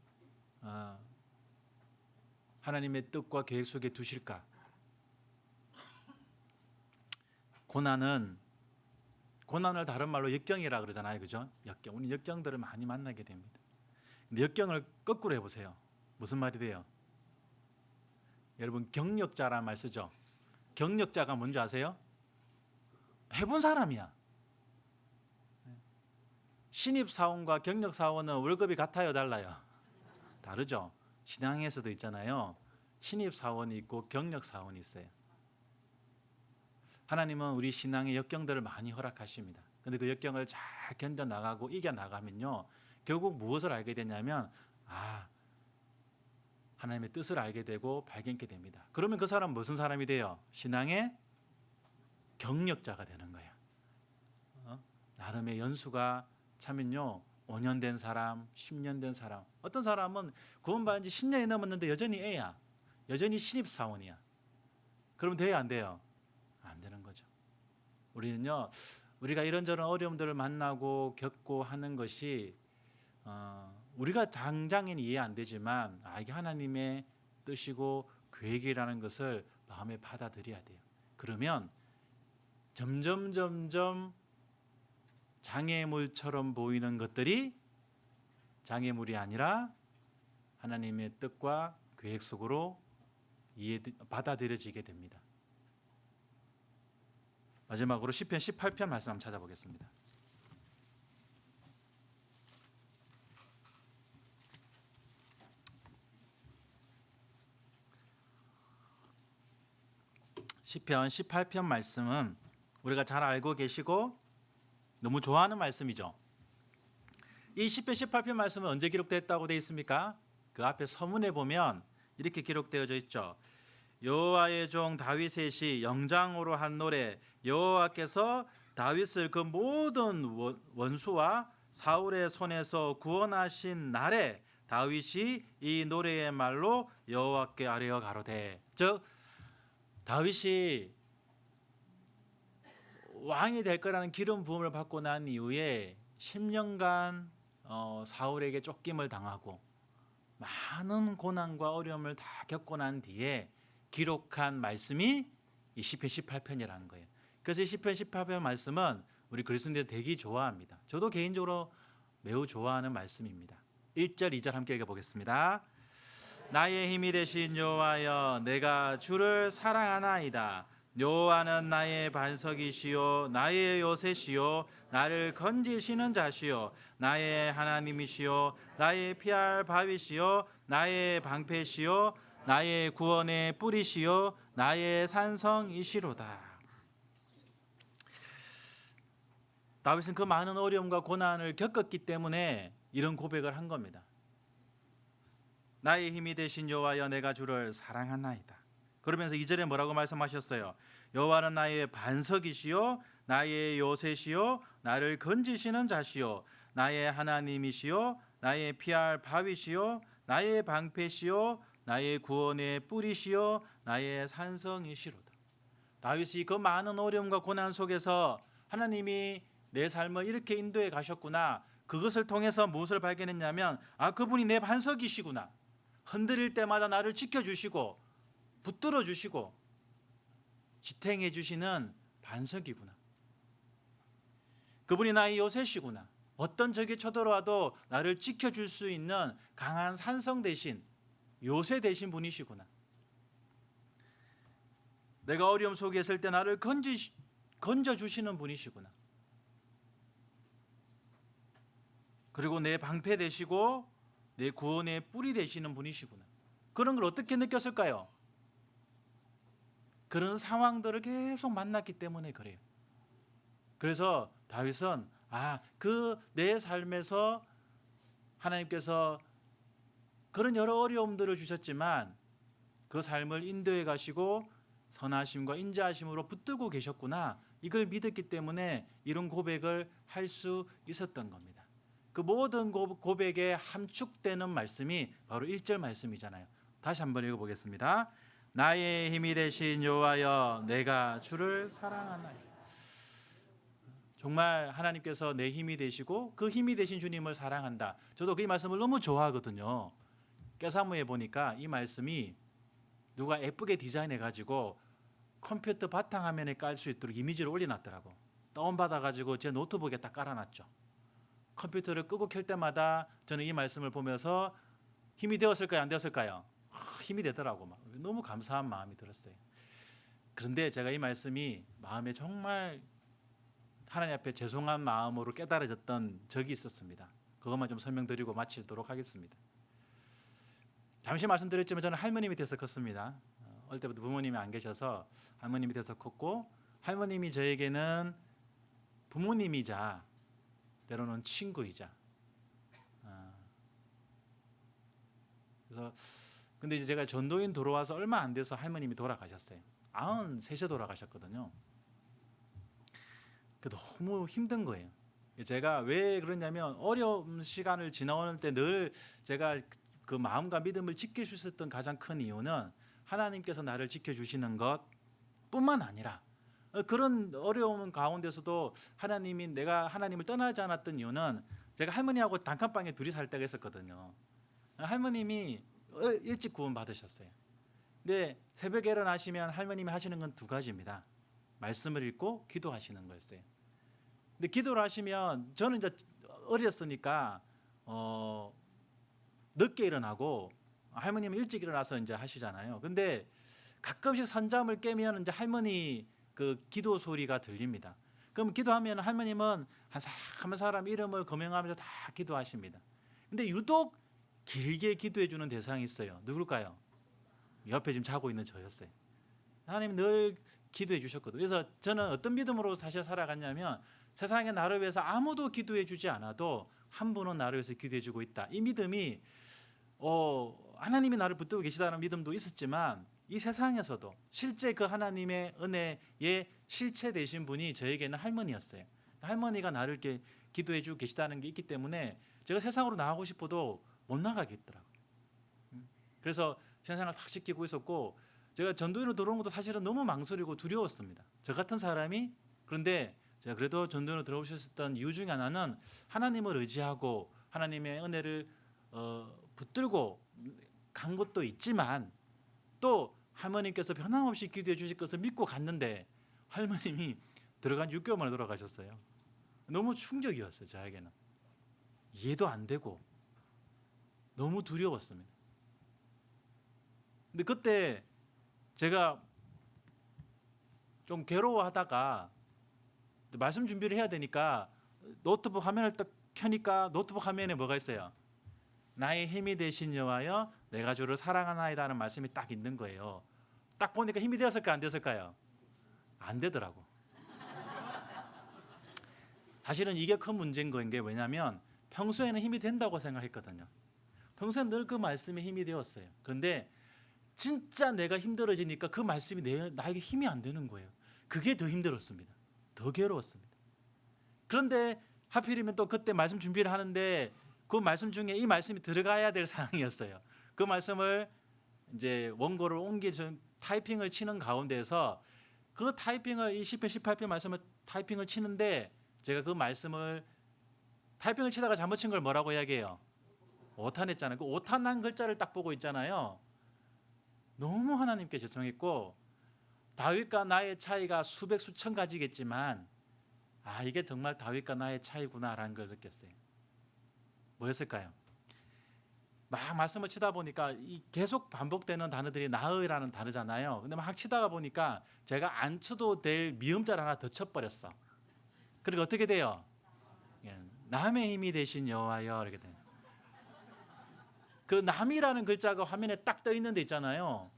하나님의 뜻과 계획 속에 두실까? 고난을 다른 말로 역경이라 그러잖아요, 그죠? 역경. 우리 역경들을 많이 만나게 됩니다. 근데 역경을 거꾸로 해보세요. 무슨 말이 돼요? 여러분, 경력자란 말 쓰죠? 경력자가 뭔지 아세요? 해본 사람이야. 신입사원과 경력사원은 월급이 같아요, 달라요? 다르죠. 신앙에서도 있잖아요. 신입사원이 있고 경력사원이 있어요. 하나님은 우리 신앙의 역경들을 많이 허락하십니다. 근데 그 역경을 잘 견뎌나가고 이겨나가면요, 결국 무엇을 알게 되냐면 하나님의 뜻을 알게 되고 발견하게 됩니다. 그러면 그 사람은 무슨 사람이 돼요? 신앙의 경력자가 되는 거예요. 나름의 연수가 차면요, 5년 된 사람, 10년 된 사람, 어떤 사람은 구원받은 지 10년이 넘었는데 여전히 애야. 여전히 신입사원이야. 그러면 돼요, 안 돼요? 안 되는 거죠. 우리는요, 우리가 이런저런 어려움들을 만나고 겪고 하는 것이 우리가 당장은 이해 안 되지만 이게 하나님의 뜻이고 계획이라는 것을 마음에 받아들여야 돼요. 그러면 점점 장애물처럼 보이는 것들이 장애물이 아니라 하나님의 뜻과 계획 속으로 받아들여지게 됩니다. 마지막으로 시편 18편 말씀 한번 찾아보겠습니다. 시편 18편 말씀은 우리가 잘 알고 계시고 너무 좋아하는 말씀이죠. 이 시편 18편 말씀은 언제 기록됐다고 되어 있습니까? 그 앞에 서문에 보면 이렇게 기록되어져 있죠. 여호와의 종 다윗의 시 영장으로 한 노래, 여호와께서 다윗을 그 모든 원수와 사울의 손에서 구원하신 날에 다윗이 이 노래의 말로 여호와께 아뢰어 가로되, 즉 다윗이 왕이 될 거라는 기름 부음을 받고 난 이후에 10년간 사울에게 쫓김을 당하고 많은 고난과 어려움을 다 겪고 난 뒤에 기록한 말씀이 이 시편 18편이라는 거예요. 그래서 이 시편 18편 말씀은 우리 그리스도인들 되게 좋아합니다. 저도 개인적으로 매우 좋아하는 말씀입니다. 1절, 2절 함께 읽어보겠습니다. 나의 힘이 되신 여호와여, 내가 주를 사랑하나이다. 여호와는 나의 반석이시요 나의 요새시요 나를 건지시는 자시요 나의 하나님이시요 나의 피할 바위시요 나의 방패시요 나의 구원의 뿌리시요 나의 산성이시로다. 다윗은 그 많은 어려움과 고난을 겪었기 때문에 이런 고백을 한 겁니다. 나의 힘이 되신 여호와여, 내가 주를 사랑하나이다. 그러면서 2절에 뭐라고 말씀하셨어요? 여호와는 나의 반석이시요 나의 요새시요 나를 건지시는 자시요 나의 하나님이시요 나의 피할 바위시요 나의 방패시요 나의 구원의 뿌리시요 나의 산성이시로다. 다윗이 그 많은 어려움과 고난 속에서 하나님이 내 삶을 이렇게 인도해 가셨구나. 그것을 통해서 무엇을 발견했냐면 그분이 내 반석이시구나. 흔들릴 때마다 나를 지켜주시고 붙들어 주시고 지탱해 주시는 반석이구나. 그분이 나의 요새시구나. 어떤 적이 쳐들어와도 나를 지켜줄 수 있는 강한 산성 대신 요새 되신 분이시구나. 내가 어려움 속에 있을 때 나를 건져주시는 분이시구나. 그리고 내 방패 되시고 내 구원의 뿌리 되시는 분이시구나. 그런 걸 어떻게 느꼈을까요? 그런 상황들을 계속 만났기 때문에 그래요. 그래서 다윗은 그 내 삶에서 하나님께서 그런 여러 어려움들을 주셨지만 그 삶을 인도해 가시고 선하심과 인자하심으로 붙들고 계셨구나. 이걸 믿었기 때문에 이런 고백을 할 수 있었던 겁니다. 그 모든 고백에 함축되는 말씀이 바로 1절 말씀이잖아요. 다시 한번 읽어보겠습니다. 나의 힘이 되신 여호와여 내가 주를 사랑하나이다. 정말 하나님께서 내 힘이 되시고 그 힘이 되신 주님을 사랑한다. 저도 그 말씀을 너무 좋아하거든요. 깨사무에 보니까 이 말씀이 누가 예쁘게 디자인해 가지고 컴퓨터 바탕화면에 깔 수 있도록 이미지를 올려놨더라고. 다운받아 가지고 제 노트북에 딱 깔아놨죠. 컴퓨터를 끄고 켤 때마다 저는 이 말씀을 보면서 힘이 되었을까요? 안 되었을까요? 힘이 되더라고. 막. 너무 감사한 마음이 들었어요. 그런데 제가 이 말씀이 마음에 정말 하나님 앞에 죄송한 마음으로 깨달아졌던 적이 있었습니다. 그것만 좀 설명드리고 마치도록 하겠습니다. 잠시 말씀드렸지만 저는 할머니 밑에서 컸습니다. 어릴 때부터 부모님이 안 계셔서 할머니 밑에서 컸고 할머님이 저에게는 부모님이자 때로는 친구이자 그래서 근데 이제 제가 전도인 들어와서 얼마 안 돼서 할머님이 돌아가셨어요. 93세 돌아가셨거든요. 너무 힘든 거예요. 제가 왜 그러냐면 어려운 시간을 지나오는 때 늘 제가 그 마음과 믿음을 지킬 수 있었던 가장 큰 이유는 하나님께서 나를 지켜주시는 것뿐만 아니라 그런 어려움 가운데서도 내가 하나님을 떠나지 않았던 이유는 제가 할머니하고 단칸방에 둘이 살 때가 있었거든요. 할머님이 일찍 구원 받으셨어요. 근데 새벽에 일어나시면 할머님이 하시는 건 두 가지입니다. 말씀을 읽고 기도하시는 거였어요. 근데 기도를 하시면 저는 이제 어렸으니까 늦게 일어나고 할머님은 일찍 일어나서 이제 하시잖아요. 근데 가끔씩 선잠을 깨면 이제 할머니 그 기도 소리가 들립니다. 그럼 기도하면 할머님은 한 사람 이름을 거명하면서 다 기도하십니다. 근데 유독 길게 기도해 주는 대상이 있어요. 누굴까요? 옆에 지금 자고 있는 저였어요. 하나님 늘 기도해 주셨거든요. 그래서 저는 어떤 믿음으로 사실 살아갔냐면 세상에 나를 위해서 아무도 기도해 주지 않아도 한 분은 나를 위해서 기도해 주고 있다. 이 믿음이 하나님이 나를 붙들고 계시다는 믿음도 있었지만 이 세상에서도 실제 그 하나님의 은혜의 실체 되신 분이 저에게는 할머니였어요. 할머니가 나를 이렇게 기도해 주고 계시다는 게 있기 때문에 제가 세상으로 나가고 싶어도 못 나가겠더라고요. 그래서 신앙생활 탁 지키고 있었고 제가 전도인으로 들어온 것도 사실은 너무 망설이고 두려웠습니다. 저 같은 사람이 그런데 제가 그래도 전도인으로 들어오셨던 이유 중에 하나는 하나님을 의지하고 하나님의 은혜를 붙들고 간 것도 있지만 또 할머님께서 변함없이 기도해 주실 것을 믿고 갔는데 할머님이 들어간 6개월 만에 돌아가셨어요. 너무 충격이었어요. 저에게는 이해도 안 되고 너무 두려웠습니다. 근데 그때 제가 좀 괴로워하다가 말씀 준비를 해야 되니까 노트북 화면을 딱 켜니까 노트북 화면에 뭐가 있어요? 나의 힘이 되신 여호와여 내가 주를 사랑하나이다 하는 말씀이 딱 있는 거예요. 딱 보니까 힘이 되었을까 안 되었을까요? 안 되더라고. 사실은 이게 큰 문제인 거인 게 왜냐하면 평소에는 힘이 된다고 생각했거든요. 평소에 늘 그 말씀이 힘이 되었어요. 그런데 진짜 내가 힘들어지니까 그 말씀이 나에게 힘이 안 되는 거예요. 그게 더 힘들었습니다. 더 괴로웠습니다. 그런데 하필이면 또 그때 말씀 준비를 하는데 그 말씀 중에 이 말씀이 들어가야 될 상황이었어요. 그 말씀을 이제 원고를 타이핑을 치는 가운데서 그 타이핑을 이 10편 18편 말씀을 타이핑을 치는데 제가 그 말씀을 타이핑을 치다가 잘못 친 걸 뭐라고 이야기해요? 오탄했잖아요. 그 오탄한 글자를 딱 보고 있잖아요. 너무 하나님께 죄송했고 다윗과 나의 차이가 수백 수천 가지겠지만 이게 정말 다윗과 나의 차이구나라는 걸 느꼈어요. 뭐였을까요? 막 말씀을 치다 보니까 계속 반복되는 단어들이 나의라는 단어잖아요. 근데 막 치다가 보니까 제가 안 쳐도 될 미음자를 하나 더 쳐버렸어. 그리고 어떻게 돼요? 남의 힘이 되신 여호와여 이렇게 돼요. 그 남이라는 글자가 화면에 딱 떠 있는 데 있잖아요.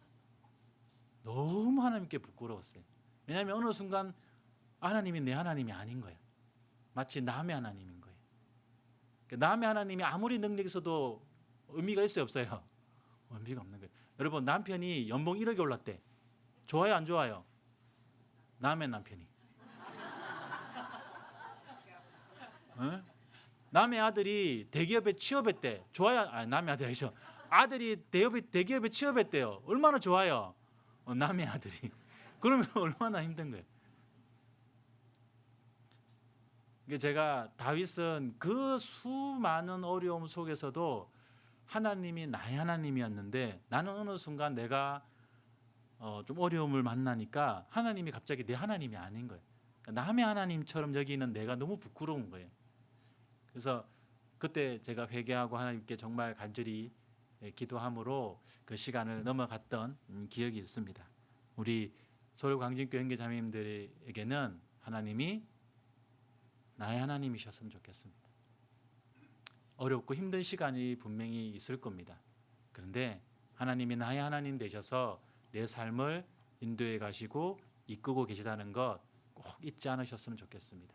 너무 하나님께 부끄러웠어요. 왜냐하면 어느 순간 하나님이 내 하나님이 아닌 거예요. 마치 남의 하나님인 거예요. 남의 하나님이 아무리 능력이 있어도 의미가 있어요, 없어요? 의미가 없는 거예요. 여러분, 남편이 연봉 1억이 올랐대. 좋아요, 안 좋아요? 남의 남편이. 남의 아들이 대기업에 취업했대. 좋아요? 남의 아들이 아니죠. 아들이 대기업에 취업했대요. 얼마나 좋아요? 남의 아들이. 그러면 얼마나 힘든 거예요. 제가 다윗은 그 수많은 어려움 속에서도 하나님이 나의 하나님이었는데 나는 어느 순간 내가 좀 어려움을 만나니까 하나님이 갑자기 내 하나님이 아닌 거예요. 남의 하나님처럼 여기는 내가 너무 부끄러운 거예요. 그래서 그때 제가 회개하고 하나님께 정말 간절히 기도함으로 그 시간을 넘어갔던 기억이 있습니다. 우리 서울광진교회 형제자매님들에게는 하나님이 나의 하나님이셨으면 좋겠습니다. 어렵고 힘든 시간이 분명히 있을 겁니다. 그런데 하나님이 나의 하나님 되셔서 내 삶을 인도해 가시고 이끌고 계시다는 것 꼭 잊지 않으셨으면 좋겠습니다.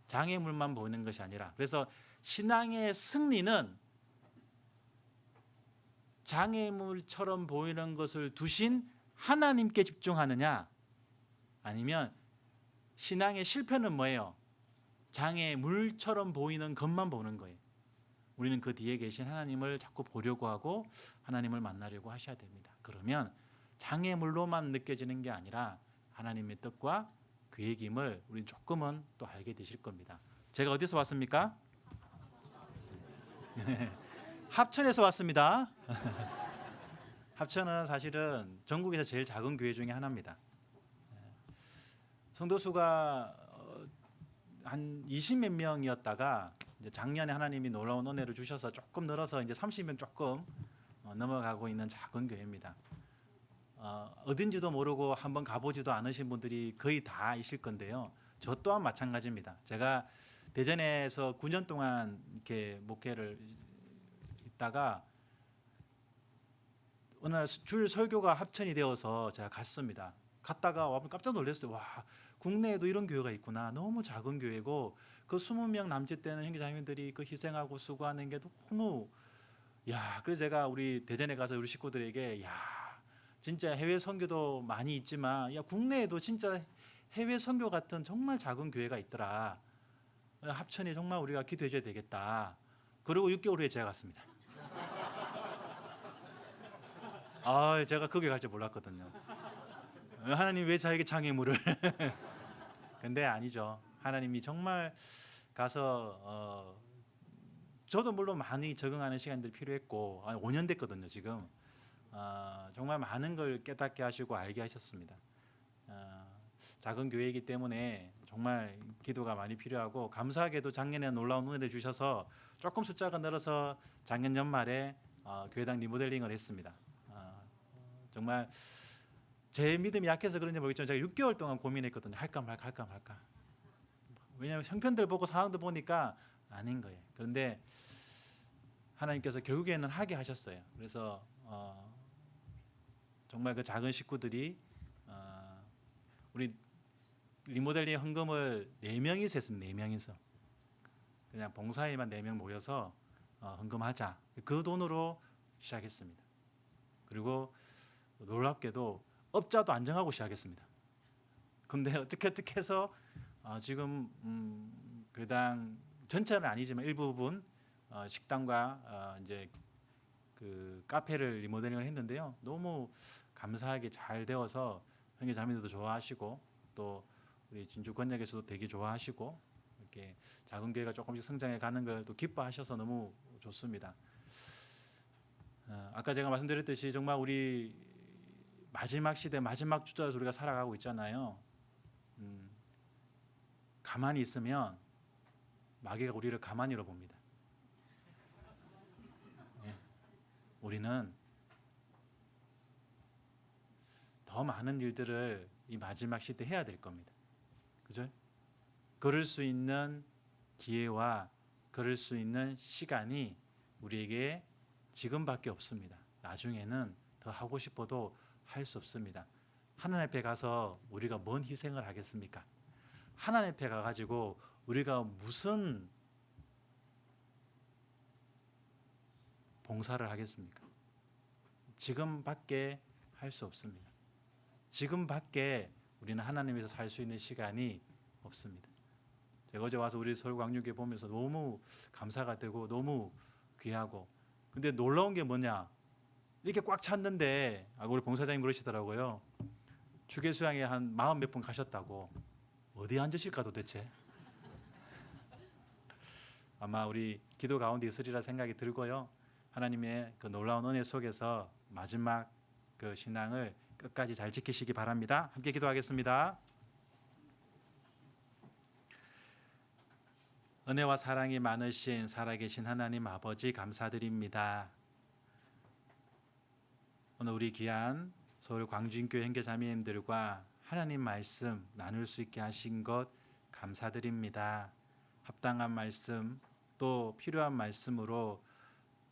장애물만 보이는 것이 아니라, 그래서 신앙의 승리는 장애물처럼 보이는 것을 두신 하나님께 집중하느냐, 아니면 신앙의 실패는 뭐예요? 장애물처럼 보이는 것만 보는 거예요. 우리는 그 뒤에 계신 하나님을 자꾸 보려고 하고 하나님을 만나려고 하셔야 됩니다. 그러면 장애물로만 느껴지는 게 아니라 하나님의 뜻과 계획임을 우리 조금은 또 알게 되실 겁니다. 제가 어디서 왔습니까? 합천에서 왔습니다. 합천은 사실은 전국에서 제일 작은 교회 중에 하나입니다. 성도수가 한 20몇 명이었다가 이제 작년에 하나님이 놀라운 은혜를 주셔서 조금 늘어서 이제 30명 조금 넘어가고 있는 작은 교회입니다. 어딘지도 모르고 한번 가보지도 않으신 분들이 거의 다이실 건데요. 저 또한 마찬가지입니다. 제가 대전에서 9년 동안 이렇게 목회를 있다가 어느 날 주일 설교가 합천이 되어서 제가 갔습니다. 갔다가 와보면 깜짝 놀랐어요. 와, 국내에도 이런 교회가 있구나. 너무 작은 교회고 그 20명 남짓 되는 형제자매들이 그 희생하고 수고하는 게 너무 그래서 제가 우리 대전에 가서 우리 식구들에게 진짜 해외 선교도 많이 있지만 국내에도 진짜 해외 선교 같은 정말 작은 교회가 있더라. 합천이 정말 우리가 기도해 줘야 되겠다. 그리고 6개월 후에 제가 갔습니다. 제가 거기 갈 줄 몰랐거든요. 하나님 왜 저에게 장애물을 근데 아니죠. 하나님이 정말 가서 저도 물론 많이 적응하는 시간들이 필요했고 5년 됐거든요 지금. 정말 많은 걸 깨닫게 하시고 알게 하셨습니다. 작은 교회이기 때문에 정말 기도가 많이 필요하고, 감사하게도 작년에 놀라운 은혜를 주셔서 조금 숫자가 늘어서 작년 연말에 교회당 리모델링을 했습니다. 정말 제 믿음이 약해서 그런지 모르겠지만 제가 6개월 동안 고민했거든요. 할까 말까. 왜냐하면 형편들 보고 상황들 보니까 아닌 거예요. 그런데 하나님께서 결국에는 하게 하셨어요. 그래서 정말 그 작은 식구들이 우리 리모델링 헌금을 4명이서 했습니다. 4명이서 그냥 봉사에만 4명 모여서 헌금하자. 그 돈으로 시작했습니다. 그리고 놀랍게도 업자도 안 정하고 시작했습니다. 근데 어떻게 해서 지금 교당 전체는 아니지만 일부분 식당과 이제 그 카페를 리모델링을 했는데요. 너무 감사하게 잘 되어서 형제 자매들도 좋아하시고 또 우리 진주 권역에서도 되게 좋아하시고 이렇게 작은 교회가 조금씩 성장해 가는 걸 또 기뻐하셔서 너무 좋습니다. 아까 제가 말씀드렸듯이 정말 우리 마지막 시대 마지막 주자에서 우리가 살아가고 있잖아요. 가만히 있으면 마귀가 우리를 가만히로 봅니다. 우리는 더 많은 일들을 이 마지막 시대 해야 될 겁니다. 그죠? 그럴 수 있는 기회와 그럴 수 있는 시간이 우리에게 지금밖에 없습니다. 나중에는 더 하고 싶어도 할 수 없습니다. 하나님 앞에 가서 우리가 뭔 희생을 하겠습니까? 하나님 앞에 가가지고 우리가 무슨 봉사를 하겠습니까? 지금밖에 할 수 없습니다. 지금밖에 우리는 하나님에서 살 수 있는 시간이 없습니다. 제가 어제 와서 우리 서울 광주교회 보면서 너무 감사가 되고 너무 귀하고, 근데 놀라운 게 뭐냐, 이렇게 꽉 찼는데 우리 봉사장님 그러시더라고요. 주계 수양에 한 40 몇 분 가셨다고. 어디 앉으실까 도대체? 아마 우리 기도 가운데 있으리라 생각이 들고요. 하나님의 그 놀라운 은혜 속에서 마지막 그 신앙을 끝까지 잘 지키시기 바랍니다. 함께 기도하겠습니다. 은혜와 사랑이 많으신 살아계신 하나님 아버지 감사드립니다. 오늘 우리 귀한 서울 광주인교회 형제자매님들과 하나님 말씀 나눌 수 있게 하신 것 감사드립니다. 합당한 말씀 또 필요한 말씀으로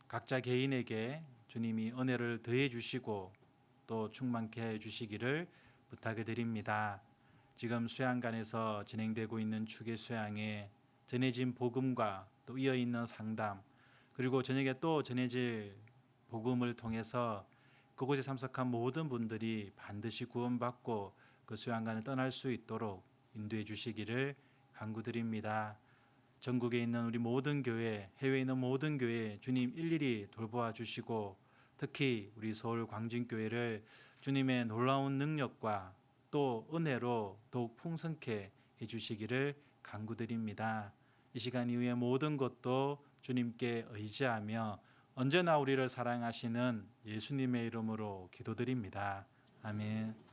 각자 개인에게 주님이 은혜를 더해 주시고 또 충만케 해 주시기를 부탁해 드립니다. 지금 수양관에서 진행되고 있는 주계 수양에 전해진 복음과 또 이어 있는 상담, 그리고 저녁에 또 전해질 복음을 통해서 그곳에 참석한 모든 분들이 반드시 구원받고 그 수양관을 떠날 수 있도록 인도해 주시기를 간구드립니다. 전국에 있는 우리 모든 교회, 해외에 있는 모든 교회 주님 일일이 돌보아 주시고, 특히 우리 서울 광진교회를 주님의 놀라운 능력과 또 은혜로 더욱 풍성케 해주시기를 간구드립니다. 이 시간 이후에 모든 것도 주님께 의지하며 언제나 우리를 사랑하시는 예수님의 이름으로 기도드립니다. 아멘.